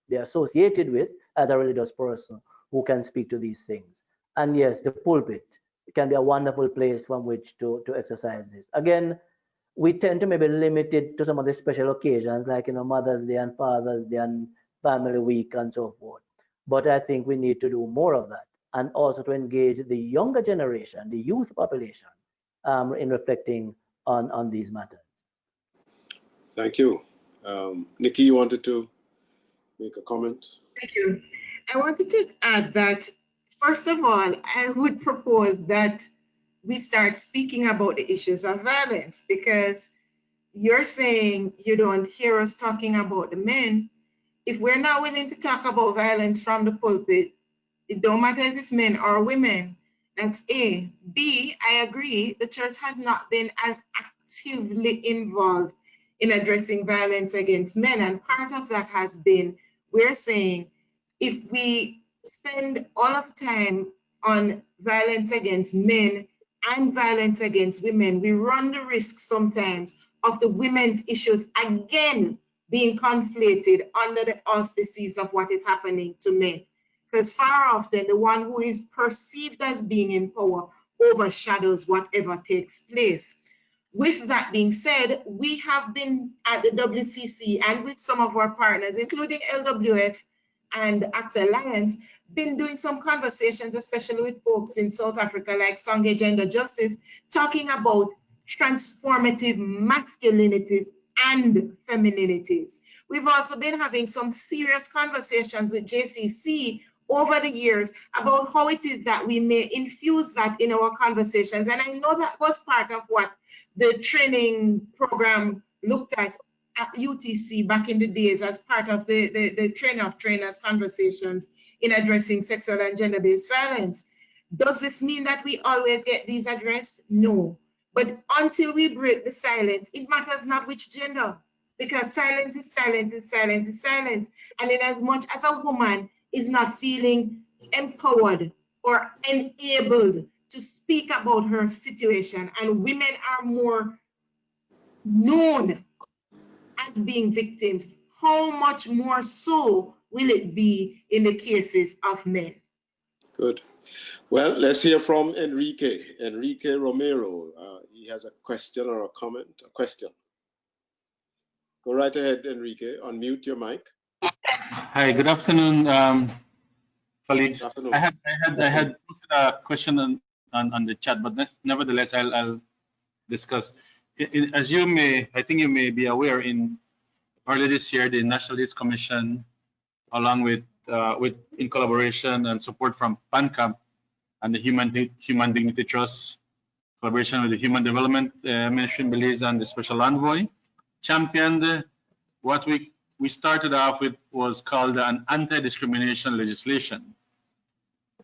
be associated with as a religious person who can speak to these things. And yes, the pulpit, it can be a wonderful place from which to exercise this. Again, we tend to maybe limit it to some of the special occasions like Mother's Day and Father's Day and Family Week and so forth. But I think we need to do more of that, and also to engage the younger generation, the youth population, in reflecting on these matters. Thank you. Nikki, you wanted to make a comment? Thank you. I wanted to add that, first of all, I would propose that we start speaking about the issues of violence, because you're saying you don't hear us talking about the men. If we're not willing to talk about violence from the pulpit, it don't matter if it's men or women. That's A. B, I agree, the church has not been as actively involved in addressing violence against men. And part of that has been, we're saying, if we spend all of time on violence against men and violence against women, we run the risk sometimes of the women's issues again being conflated under the auspices of what is happening to men. Because far often the one who is perceived as being in power overshadows whatever takes place. With that being said, we have been at the WCC and with some of our partners, including LWF and ACT Alliance, been doing some conversations, especially with folks in South Africa like Songe Gender Justice, talking about transformative masculinities and femininities. We've also been having some serious conversations with JCC over the years about how it is that we may infuse that in our conversations. And I know that was part of what the training program looked at UTC back in the days as part of the train of trainers conversations in addressing sexual and gender-based violence. Does this mean that we always get these addressed? No. But until we break the silence, it matters not which gender, because silence is silence is silence is silence. And in as much as a woman is not feeling empowered or enabled to speak about her situation, and women are more known as being victims, how much more so will it be in the cases of men? Good. Well, let's hear from Enrique Romero. He has a question or a comment. A question. Go right ahead, Enrique. Unmute your mic. Hi, good afternoon, colleagues. Good afternoon. I had posted a question on the chat, but nevertheless, I'll discuss. As you may, I think you may be aware, in early this year, the National AIDS Commission, along with in collaboration and support from PANCAP and the Human Dignity Trust, collaboration with the Human Development Ministry in Belize and the Special Envoy, championed what we we started off with was called an anti-discrimination legislation.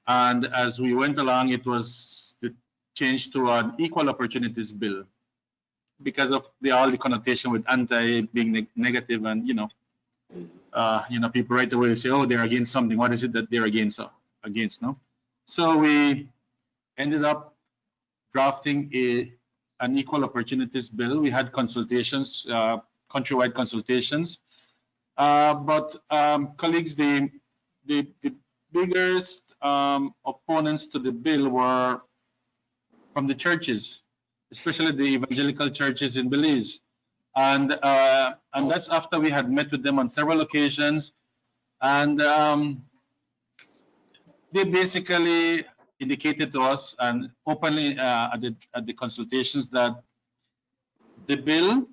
And as we went along, it was changed to an equal opportunities bill because of all the connotation with anti being negative, and people right away say, oh, they're against something. What is it that they're against? No. So we ended up drafting an equal opportunities bill. We had consultations, countrywide consultations, but colleagues, the biggest opponents to the bill were from the churches, especially the evangelical churches in Belize, and that's after we had met with them on several occasions, and they basically indicated to us and openly at the consultations that the bill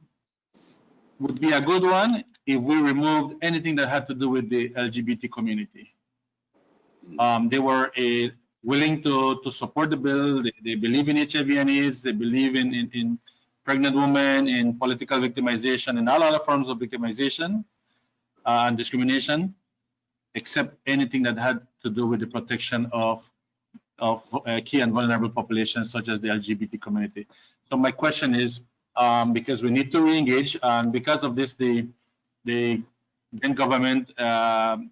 would be a good one if we removed anything that had to do with the LGBT community. They were willing to support the bill. They believe in HIV and AIDS. They believe in pregnant women, in political victimization, and all other forms of victimization and discrimination, except anything that had to do with the protection of key and vulnerable populations such as the LGBT community. So my question is, because we need to re-engage, and because of this, the then government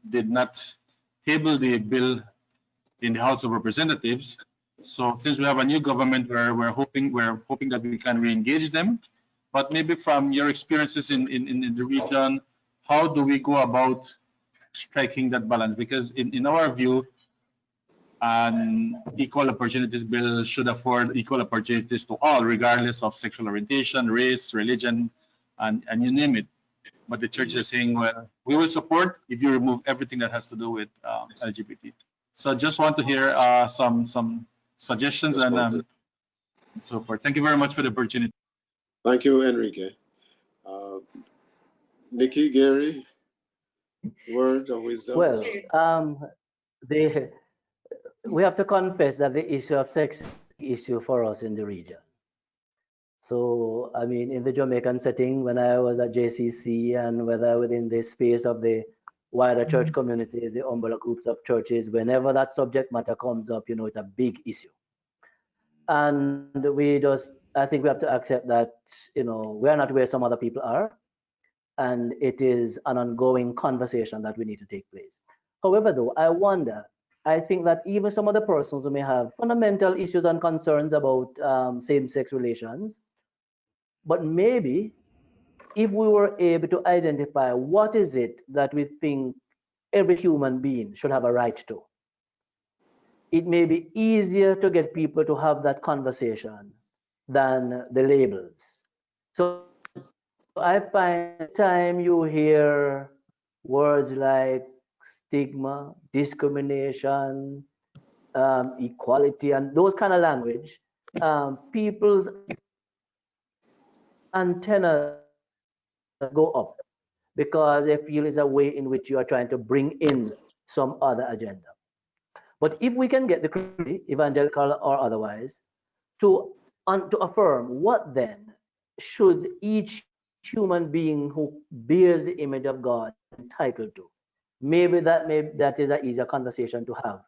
did not table the bill in the House of Representatives. So since we have a new government, we're hoping that we can re-engage them. But maybe from your experiences in the region, how do we go about striking that balance? Because in our view, an equal opportunities bill should afford equal opportunities to all, regardless of sexual orientation, race, religion, and you name it. But the church is saying, well, we will support if you remove everything that has to do with LGBT. So just want to hear some suggestions and so forth. Thank you very much for the opportunity. Thank you, Enrique. Nikki, Gary, word of wisdom? Well, we have to confess that the issue of sex is an issue for us in the region. So, I mean, in the Jamaican setting, when I was at JCC, and whether within the space of the wider church community, the umbrella groups of churches, whenever that subject matter comes up, it's a big issue. And I think we have to accept that, we're not where some other people are. And it is an ongoing conversation that we need to take place. However, though, I think that even some of the persons who may have fundamental issues and concerns about same-sex relations, but maybe if we were able to identify what is it that we think every human being should have a right to, it may be easier to get people to have that conversation than the labels. So I find time you hear words like stigma, discrimination, equality, and those kind of language, people's antennas go up because they feel it's a way in which you are trying to bring in some other agenda. But if we can get the community, evangelical or otherwise, to affirm what then should each human being who bears the image of God be entitled to, maybe that is an easier conversation to have,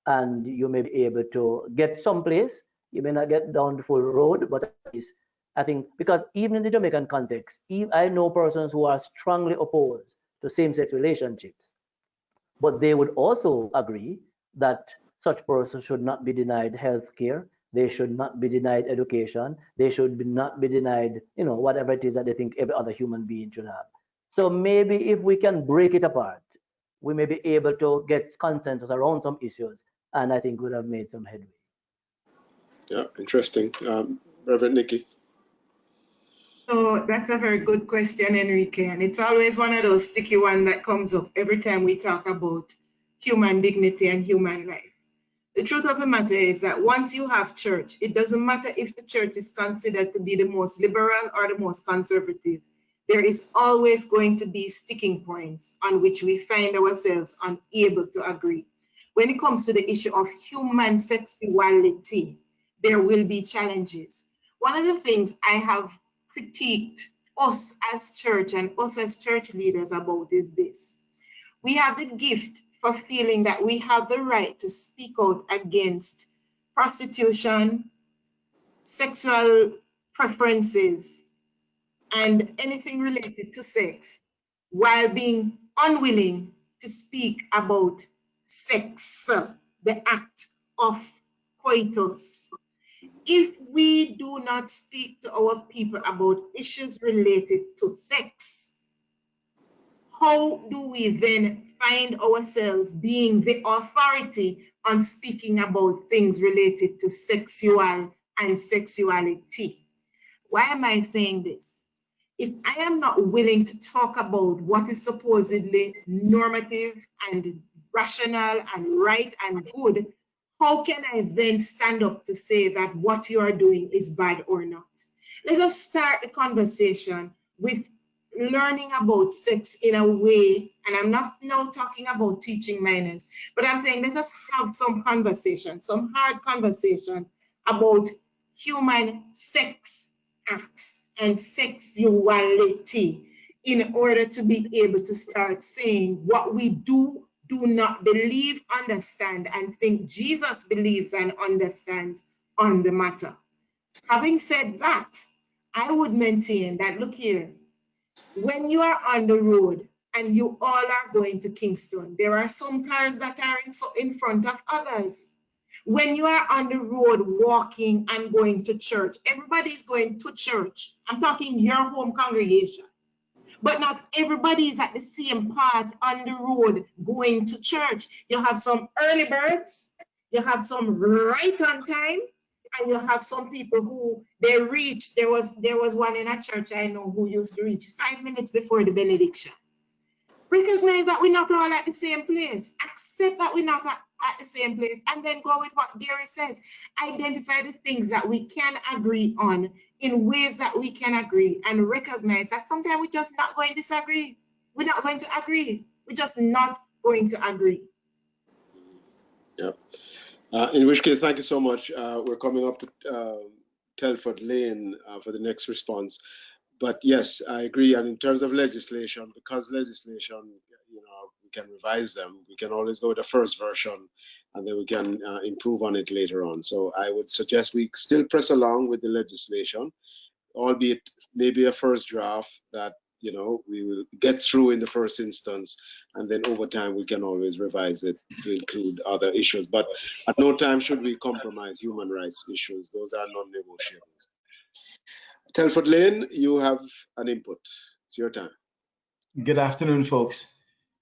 and you may be able to get someplace. You may not get down the full road, but at least I think, because even in the Jamaican context, I know persons who are strongly opposed to same-sex relationships, but they would also agree that such persons should not be denied health care, they should not be denied education, they should not be denied, whatever it is that they think every other human being should have. So maybe if we can break it apart, we may be able to get consensus around some issues, and I think we would have made some headway. Yeah, interesting. Reverend Nikki. So that's a very good question, Enrique, and it's always one of those sticky ones that comes up every time we talk about human dignity and human life. The truth of the matter is that once you have church, it doesn't matter if the church is considered to be the most liberal or the most conservative. There is always going to be sticking points on which we find ourselves unable to agree. When it comes to the issue of human sexuality, there will be challenges. One of the things I have critiqued us as church and us as church leaders about is this. We have the gift for feeling that we have the right to speak out against prostitution, sexual preferences, and anything related to sex, while being unwilling to speak about sex, the act of coitus. If we do not speak to our people about issues related to sex, how do we then find ourselves being the authority on speaking about things related to sexual and sexuality? Why am I saying this? If I am not willing to talk about what is supposedly normative and rational and right and good, how can I then stand up to say that what you are doing is bad or not? Let us start the conversation with learning about sex in a way, and I'm not now talking about teaching minors, but I'm saying let us have some conversations, some hard conversations about human sex acts and sexuality in order to be able to start saying what we do not believe, understand, and think Jesus believes and understands on the matter. Having said that, I would maintain that, look here, when you are on the road and you all are going to Kingston, there are some cars that are in front of others. When you are on the road walking and going to church, everybody's going to church. I'm talking your home congregation. But not everybody is at the same part on the road going to church. You have some early birds, you have some right on time, and you have some people who they reach. There was one in a church I know who used to reach 5 minutes before the benediction. Recognize that we're not all at the same place. Accept that we're not at the same place, and then go with what Gary says. Identify the things that we can agree on in ways that we can agree, and recognize that sometimes we're just not going to disagree. We're not going to agree. We're just not going to agree. Yep. In which case, thank you so much. We're coming up to Telford Lane for the next response. But yes, I agree. And in terms of legislation, because legislation, we can revise them. We can always go with the first version, and then we can improve on it later on. So I would suggest we still press along with the legislation, albeit maybe a first draft that we will get through in the first instance, and then over time we can always revise it to include other issues. But at no time should we compromise human rights issues. Those are non-negotiables. Telford Lane, you have an input. It's your time. Good afternoon, folks.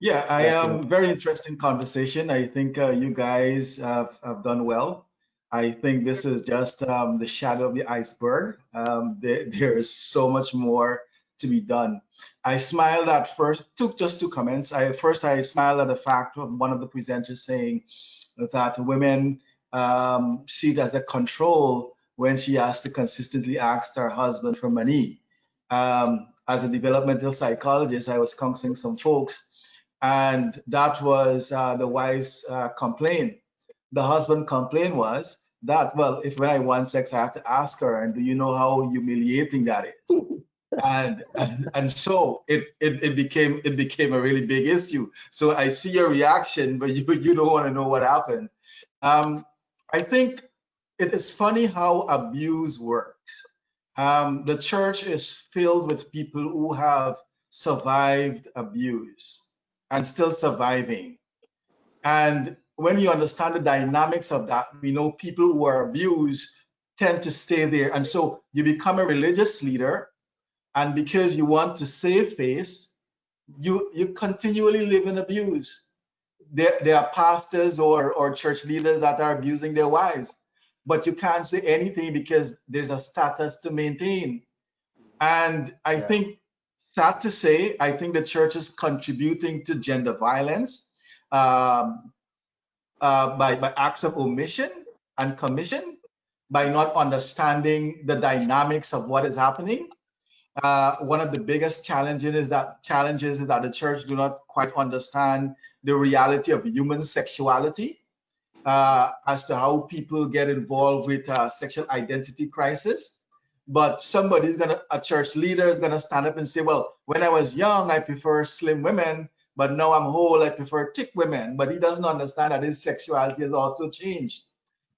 Yeah, I am very interesting conversation. I think you guys have done well. I think this is just the shadow of the iceberg. There is so much more to be done. I smiled at first, just two comments. First, I smiled at the fact of one of the presenters saying that women see it as a control when she has to consistently ask her husband for money. As a developmental psychologist, I was counseling some folks, and that was the wife's complaint. The husband complaint was that, well, if when I want sex, I have to ask her, and do you know how humiliating that is? And so it became a really big issue. So I see your reaction, but you don't want to know what happened. I think it is funny how abuse works. The church is filled with people who have survived abuse and still surviving. And when you understand the dynamics of that, we know people who are abused tend to stay there. And so you become a religious leader, and because you want to save face, you continually live in abuse. There are pastors or church leaders that are abusing their wives, but you can't say anything because there's a status to maintain. And I think, sad to say, I think the church is contributing to gender violence by acts of omission and commission, by not understanding the dynamics of what is happening. One of the biggest challenges is that the church do not quite understand the reality of human sexuality, as to how people get involved with sexual identity crisis. but a church leader is gonna stand up and say, well, when I was young, I prefer slim women, but now I'm whole, I prefer thick women. But he doesn't understand that his sexuality has also changed.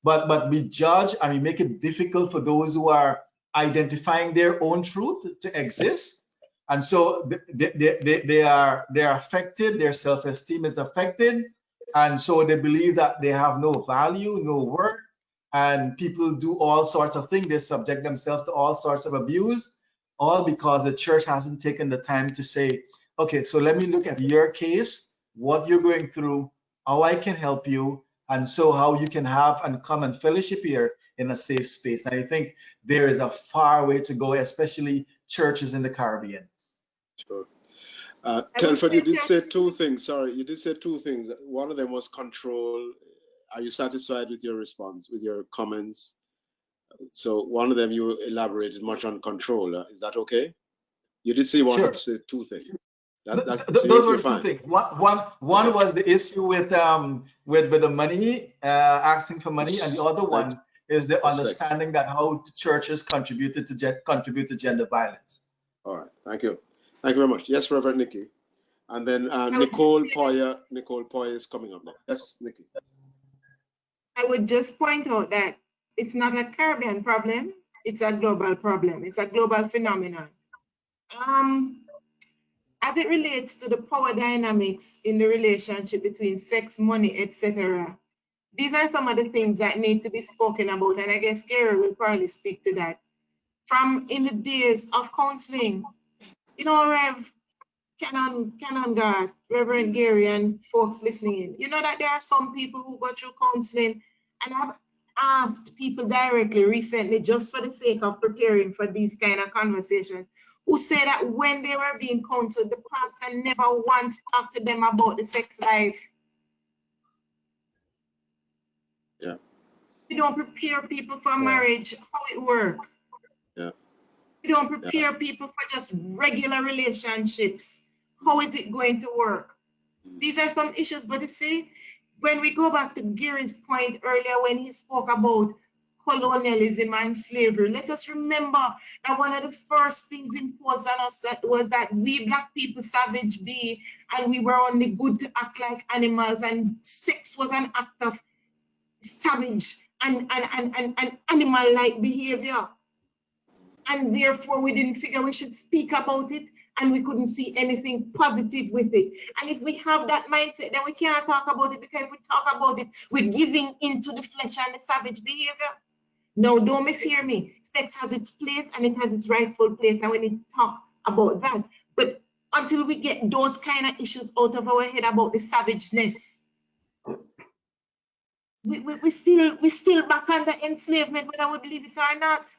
But we judge and we make it difficult for those who are identifying their own truth to exist. And so they are affected, their self-esteem is affected. And so they believe that they have no value, no worth, and people do all sorts of things. They subject themselves to all sorts of abuse, all because the church hasn't taken the time to say, okay, so let me look at your case, what you're going through, how I can help you, and so how you can have and come and fellowship here in a safe space. And I think there is a far way to go, especially churches in the Caribbean. Sure. Telford, you did say two things. Sorry, you did say two things. One of them was control. Are you satisfied with your response, with your comments? So one of them you elaborated much on control. Is that okay? You did say you wanted to say two things. Those were the two things. One was the issue with the money, asking for money, and the other one is the understanding that how churches contribute to gender violence. All right, thank you. Thank you very much. Yes, Reverend Nikki. And then Nicole Poya is coming up now. Yes, Nikki. I would just point out that it's not a Caribbean problem, it's a global problem. It's a global phenomenon. As it relates to the power dynamics in the relationship between sex, money, etc., these are some of the things that need to be spoken about, and I guess Gary will probably speak to that. From in the days of counseling, you know, Rev Canon God, Reverend Gary, and folks listening in, you know that there are some people who go through counseling, and I've asked people directly recently, just for the sake of preparing for these kind of conversations, who say that when they were being counseled, the pastor never once talked to them about the sex life. Yeah. We don't prepare people for marriage, how it works. Yeah. We don't prepare people for just regular relationships. How is it going to work? These are some issues, but you see, when we go back to Gary's point earlier when he spoke about colonialism and slavery, let us remember that one of the first things imposed on us was that we Black people savage be, and we were only good to act like animals, and sex was an act of savage and animal-like behavior. And therefore we didn't figure we should speak about it, and we couldn't see anything positive with it. And if we have that mindset, then we can't talk about it, because if we talk about it, we're giving into the flesh and the savage behavior. No, don't mishear me. Sex has its place and it has its rightful place, and we need to talk about that. But until we get those kind of issues out of our head about the savageness, we still back under enslavement, whether we believe it or not.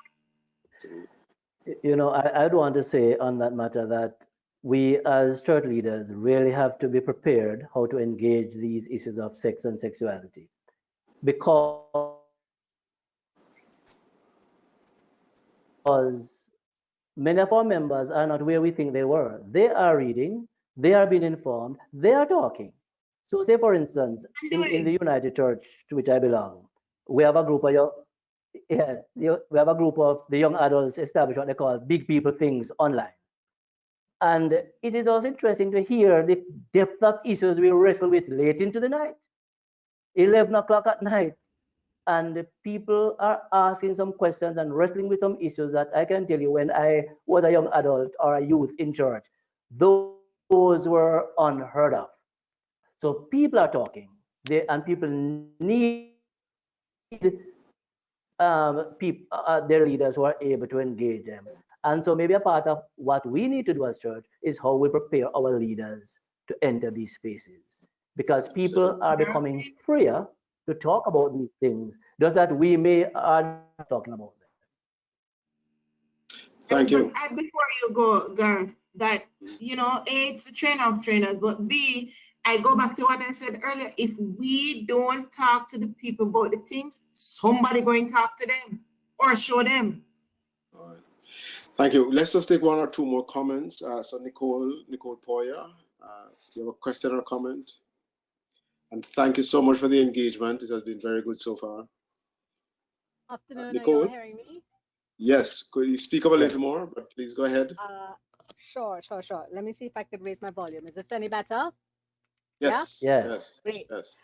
You know, I'd want to say on that matter that we as church leaders really have to be prepared how to engage these issues of sex and sexuality, because many of our members are not where we think they were. They are reading, they are being informed, they are talking. So say, for instance, in the United Church to which I belong, we have a group of we have a group of the young adults established what they call big people things online. And it is also interesting to hear the depth of issues we wrestle with late into the night, 11 o'clock at night. And people are asking some questions and wrestling with some issues that I can tell you when I was a young adult or a youth in church, those were unheard of. So people are talking, and people need their leaders who are able to engage them. And so maybe a part of what we need to do as church is how we prepare our leaders to enter these spaces, because people are becoming freer to talk about these things, just that we are talking about them. Thank you. And before you go, Gareth, that, you know, A, it's the trainer of trainers, but B, I go back to what I said earlier. If we don't talk to the people about the things, somebody going to talk to them or show them. All right. Thank you. Let's just take one or two more comments. So Nicole Poya, do you have a question or comment? And thank you so much for the engagement. It has been very good so far. Afternoon, Nicole? are you hearing me? Yes, could you speak up a little more, but please go ahead. Sure. Let me see if I could raise my volume. Is this any better? Yes. Yeah? Yes. Great. Yes.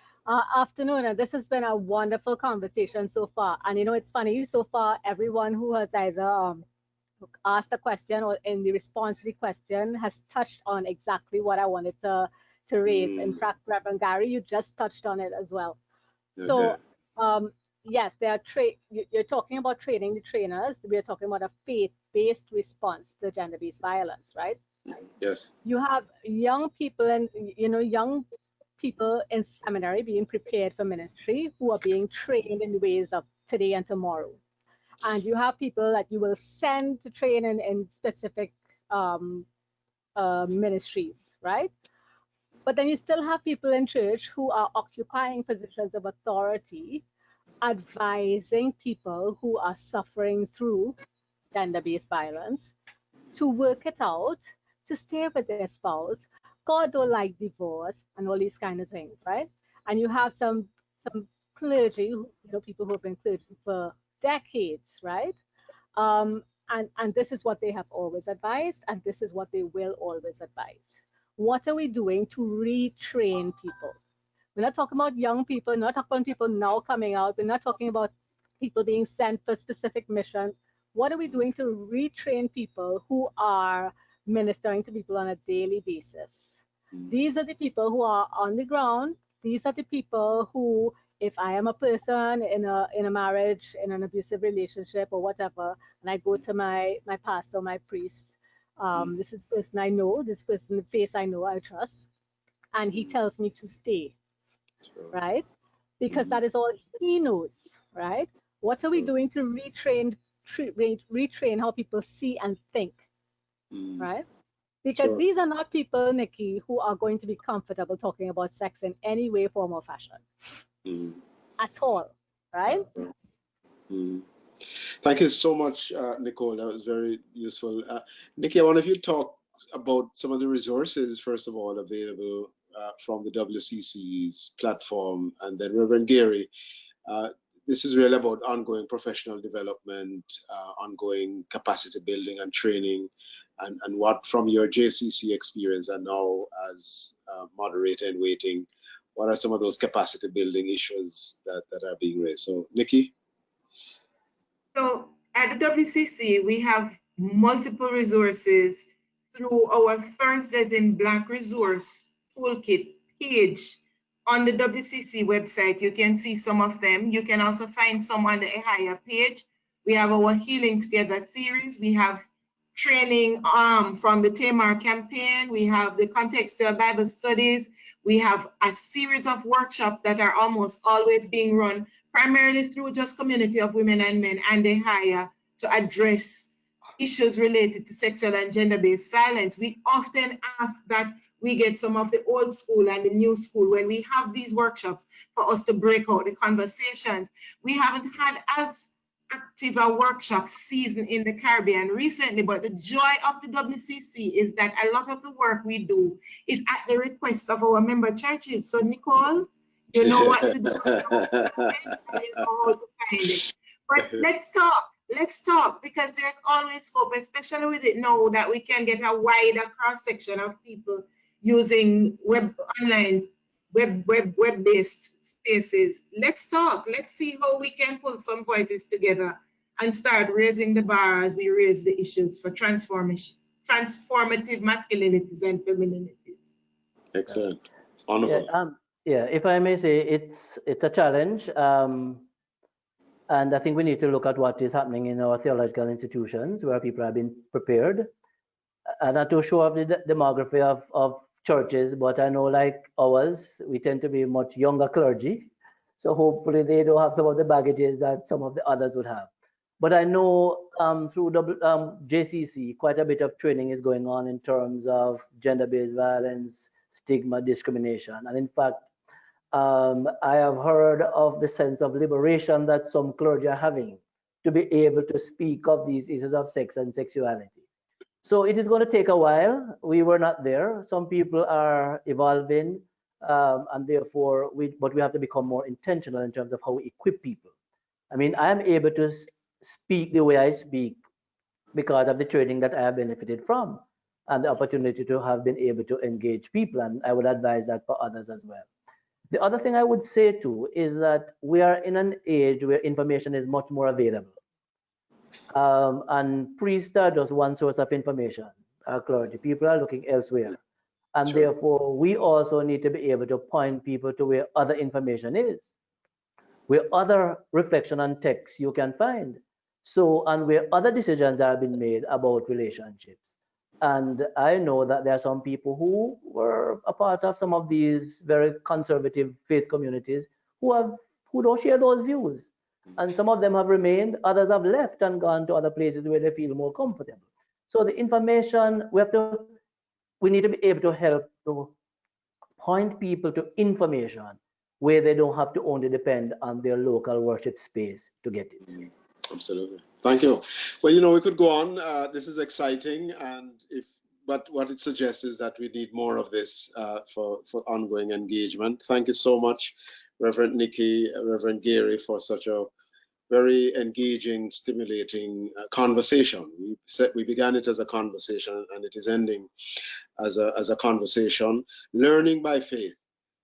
Afternoon, and this has been a wonderful conversation so far. And you know, it's funny, so far, everyone who has either asked a question or in the response to the question has touched on exactly what I wanted to raise. In fact, Reverend Gary, you just touched on it as well. So, yes, you're talking about training the trainers. We're talking about a faith-based response to gender-based violence, right? Yes. You have young people and, young people in seminary being prepared for ministry who are being trained in the ways of today and tomorrow. And you have people that you will send to train in specific ministries, right? But then you still have people in church who are occupying positions of authority, advising people who are suffering through gender-based violence to work it out, to stay with their spouse. God don't like divorce and all these kind of things, right? And you have some clergy, people who have been clergy for decades, right? And this is what they have always advised, and this is what they will always advise. What are we doing to retrain people? We're not talking about young people, not talking about people now coming out. We're not talking about people being sent for specific mission. What are we doing to retrain people who are ministering to people on a daily basis? These are the people who are on the ground. These are the people who, if I am a person in a marriage, in an abusive relationship or whatever, and I go to my pastor, my priest, this is the person I know, this person, the face I know, I trust, and he tells me to stay, right? Because that is all he knows, right? What are we doing to retrain how people see and think, right? Because these are not people, Nikki, who are going to be comfortable talking about sex in any way, form, or fashion at all, right? Thank you so much, Nicole. That was very useful. Nikki, I wonder if you talk about some of the resources, first of all, available from the WCC's platform, and then Reverend Gary. This is really about ongoing professional development, ongoing capacity building and training, and what from your JCC experience and now as moderator in waiting, what are some of those capacity building issues that are being raised? So, Nikki? So at the WCC, we have multiple resources through our Thursdays in Black Resource Toolkit page on the WCC website. You can see some of them. You can also find some on the EHIA page. We have our Healing Together series. We have training from the Tamar campaign. We have the Context to Bible Studies. We have a series of workshops that are almost always being run primarily through Just Community of Women and Men and the hire to address issues related to sexual and gender-based violence. We often ask that we get some of the old school and the new school when we have these workshops for us to break out the conversations. We haven't had as active a workshop season in the Caribbean recently, but the joy of the WCC is that a lot of the work we do is at the request of our member churches. So Nicole, you know what to do. You know how to find it. But let's talk, because there's always scope, especially with it now that we can get a wider cross section of people using web-based spaces. Let's talk. Let's see how we can pull some voices together and start raising the bar as we raise the issues for transformative masculinities and femininities. Excellent. Wonderful. Yeah, if I may say, it's a challenge, and I think we need to look at what is happening in our theological institutions where people have been prepared. I'm not too sure of the demography of churches, but I know like ours, we tend to be much younger clergy, so hopefully they don't have some of the baggages that some of the others would have. But I know through JCC, quite a bit of training is going on in terms of gender-based violence, stigma, discrimination. And in fact, I have heard of the sense of liberation that some clergy are having to be able to speak of these issues of sex and sexuality. So it is going to take a while. We were not there. Some people are evolving, and therefore, but we have to become more intentional in terms of how we equip people. I mean, I am able to speak the way I speak because of the training that I have benefited from and the opportunity to have been able to engage people. And I would advise that for others as well. The other thing I would say too is that we are in an age where information is much more available. And priests are just one source of information. Our clergy, people are looking elsewhere. And Sure. therefore, we also need to be able to point people to where other information is, where other reflection and text you can find. So, and where other decisions are being made about relationships. And I know that there are some people who were a part of some of these very conservative faith communities who don't share those views. And some of them have remained, others have left and gone to other places where they feel more comfortable. So the information, we need to be able to help to point people to information where they don't have to only depend on their local worship space to get it. Absolutely. Thank you. Well, you know, we could go on. This is exciting, but what it suggests is that we need more of this for ongoing engagement. Thank you so much, Reverend Nikki, Reverend Gary, for such a very engaging, stimulating conversation. We began it as a conversation, and it is ending as a conversation. Learning by faith,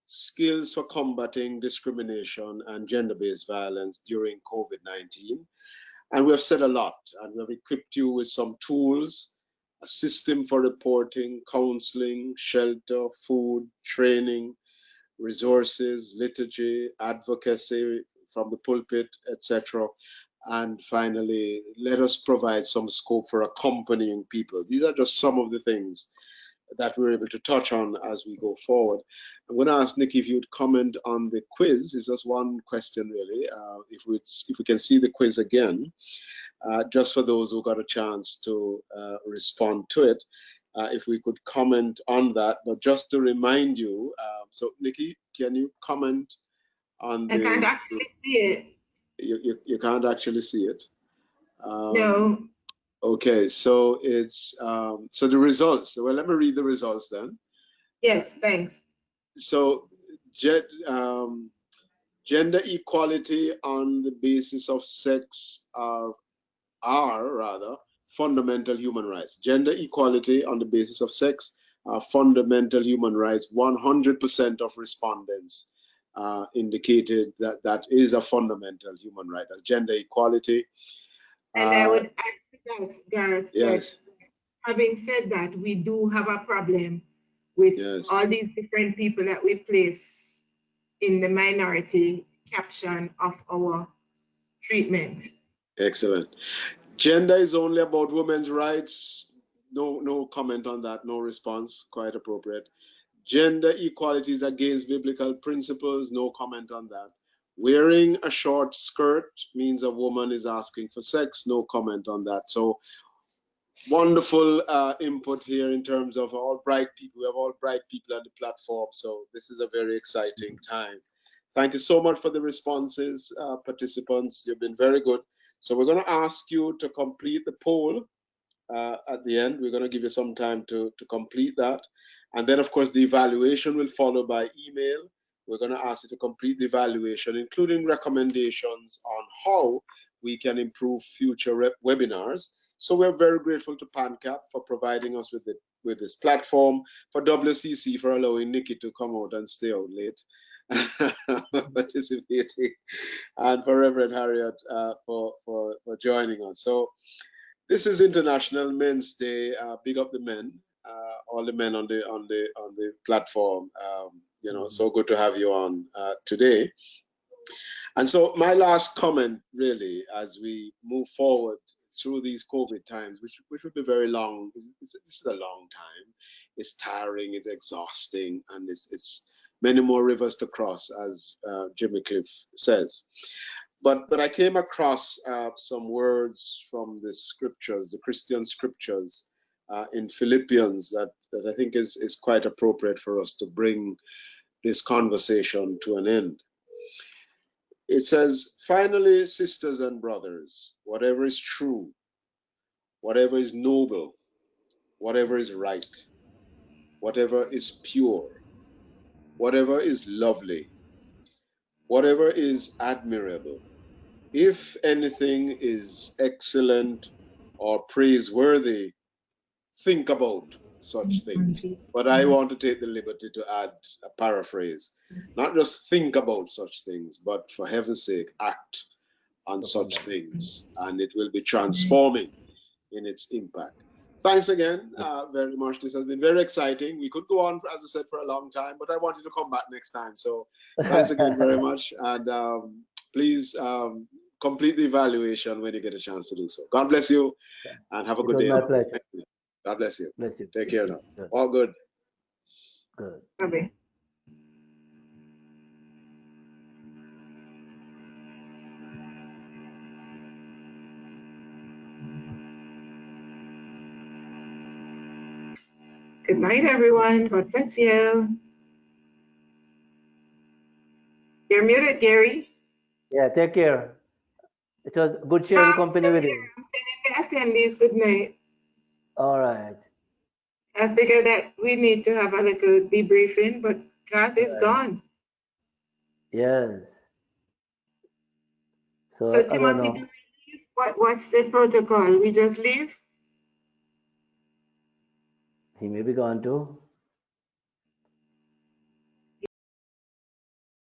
skills for combating discrimination and gender-based violence during COVID-19. And we have said a lot, and we have equipped you with some tools, a system for reporting, counseling, shelter, food, training, resources, liturgy, advocacy from the pulpit, etc. And finally, let us provide some scope for accompanying people. These are just some of the things that we're able to touch on as we go forward. I'm going to ask Nikki if you'd comment on the quiz. It's just one question, really. If we can see the quiz again, just for those who got a chance to respond to it, if we could comment on that. But just to remind you, so Nikki, can you comment on the? I can't actually see it. You can't actually see it. No. Okay, so it's so the results. Well, let me read the results then. Yes, thanks. So, gender equality on the basis of sex are rather fundamental human rights. Gender equality on the basis of sex are fundamental human rights. 100% of respondents indicated that that is a fundamental human right as gender equality. And I would add to that, Gareth, yes. that having said that, we do have a problem with all these different people that we place in the minority caption of our treatment. Excellent. Gender is only about women's rights. No comment on that, no response, quite appropriate. Gender equality is against biblical principles, no comment on that. Wearing a short skirt means a woman is asking for sex, no comment on that. So wonderful input here in terms of all bright people. We have all bright people on the platform, so this is a very exciting time. Thank you so much for the responses, participants. You've been very good. So we're going to ask you to complete the poll at the end. We're going to give you some time to complete that. And then, of course, the evaluation will follow by email. We're going to ask you to complete the evaluation, including recommendations on how we can improve future webinars. So we're very grateful to PANCAP for providing us with this platform, for WCC for allowing Nikki to come out and stay out late participating, and for Reverend Harriet for joining us. So this is International Men's Day. Big up the men, all the men on the platform. You know, so good to have you on today. And so my last comment, really, as we move forward through these COVID times, which would be very long. This is a long time. It's tiring, it's exhausting, and it's many more rivers to cross, as Jimmy Cliff says. But I came across some words from the scriptures, the Christian scriptures, in Philippians that I think is quite appropriate for us to bring this conversation to an end. It says, finally, sisters and brothers, whatever is true, whatever is noble, whatever is right, whatever is pure, whatever is lovely, whatever is admirable, if anything is excellent or praiseworthy, think about such things. But I want to take the liberty to add a paraphrase. Not just think about such things, but for heaven's sake, act on such things, and it will be transforming in its impact. Thanks again very much. This has been very exciting. We could go on, as I said, for a long time, but I want you to come back next time. So thanks again very much. And please complete the evaluation when you get a chance to do so. God bless you and have a good day. My pleasure. God bless you. Bless you. Take care now. Good. All good. Good. Okay. Good night, everyone. God bless you. You're muted, Gary. Yeah, take care. It was good sharing company with you. I'm telling the attendees good night. All right. I figured that we need to have a little debriefing, but Garth is gone. Yes. So I don't Timothy, know. what's the protocol? We just leave? He may be gone too.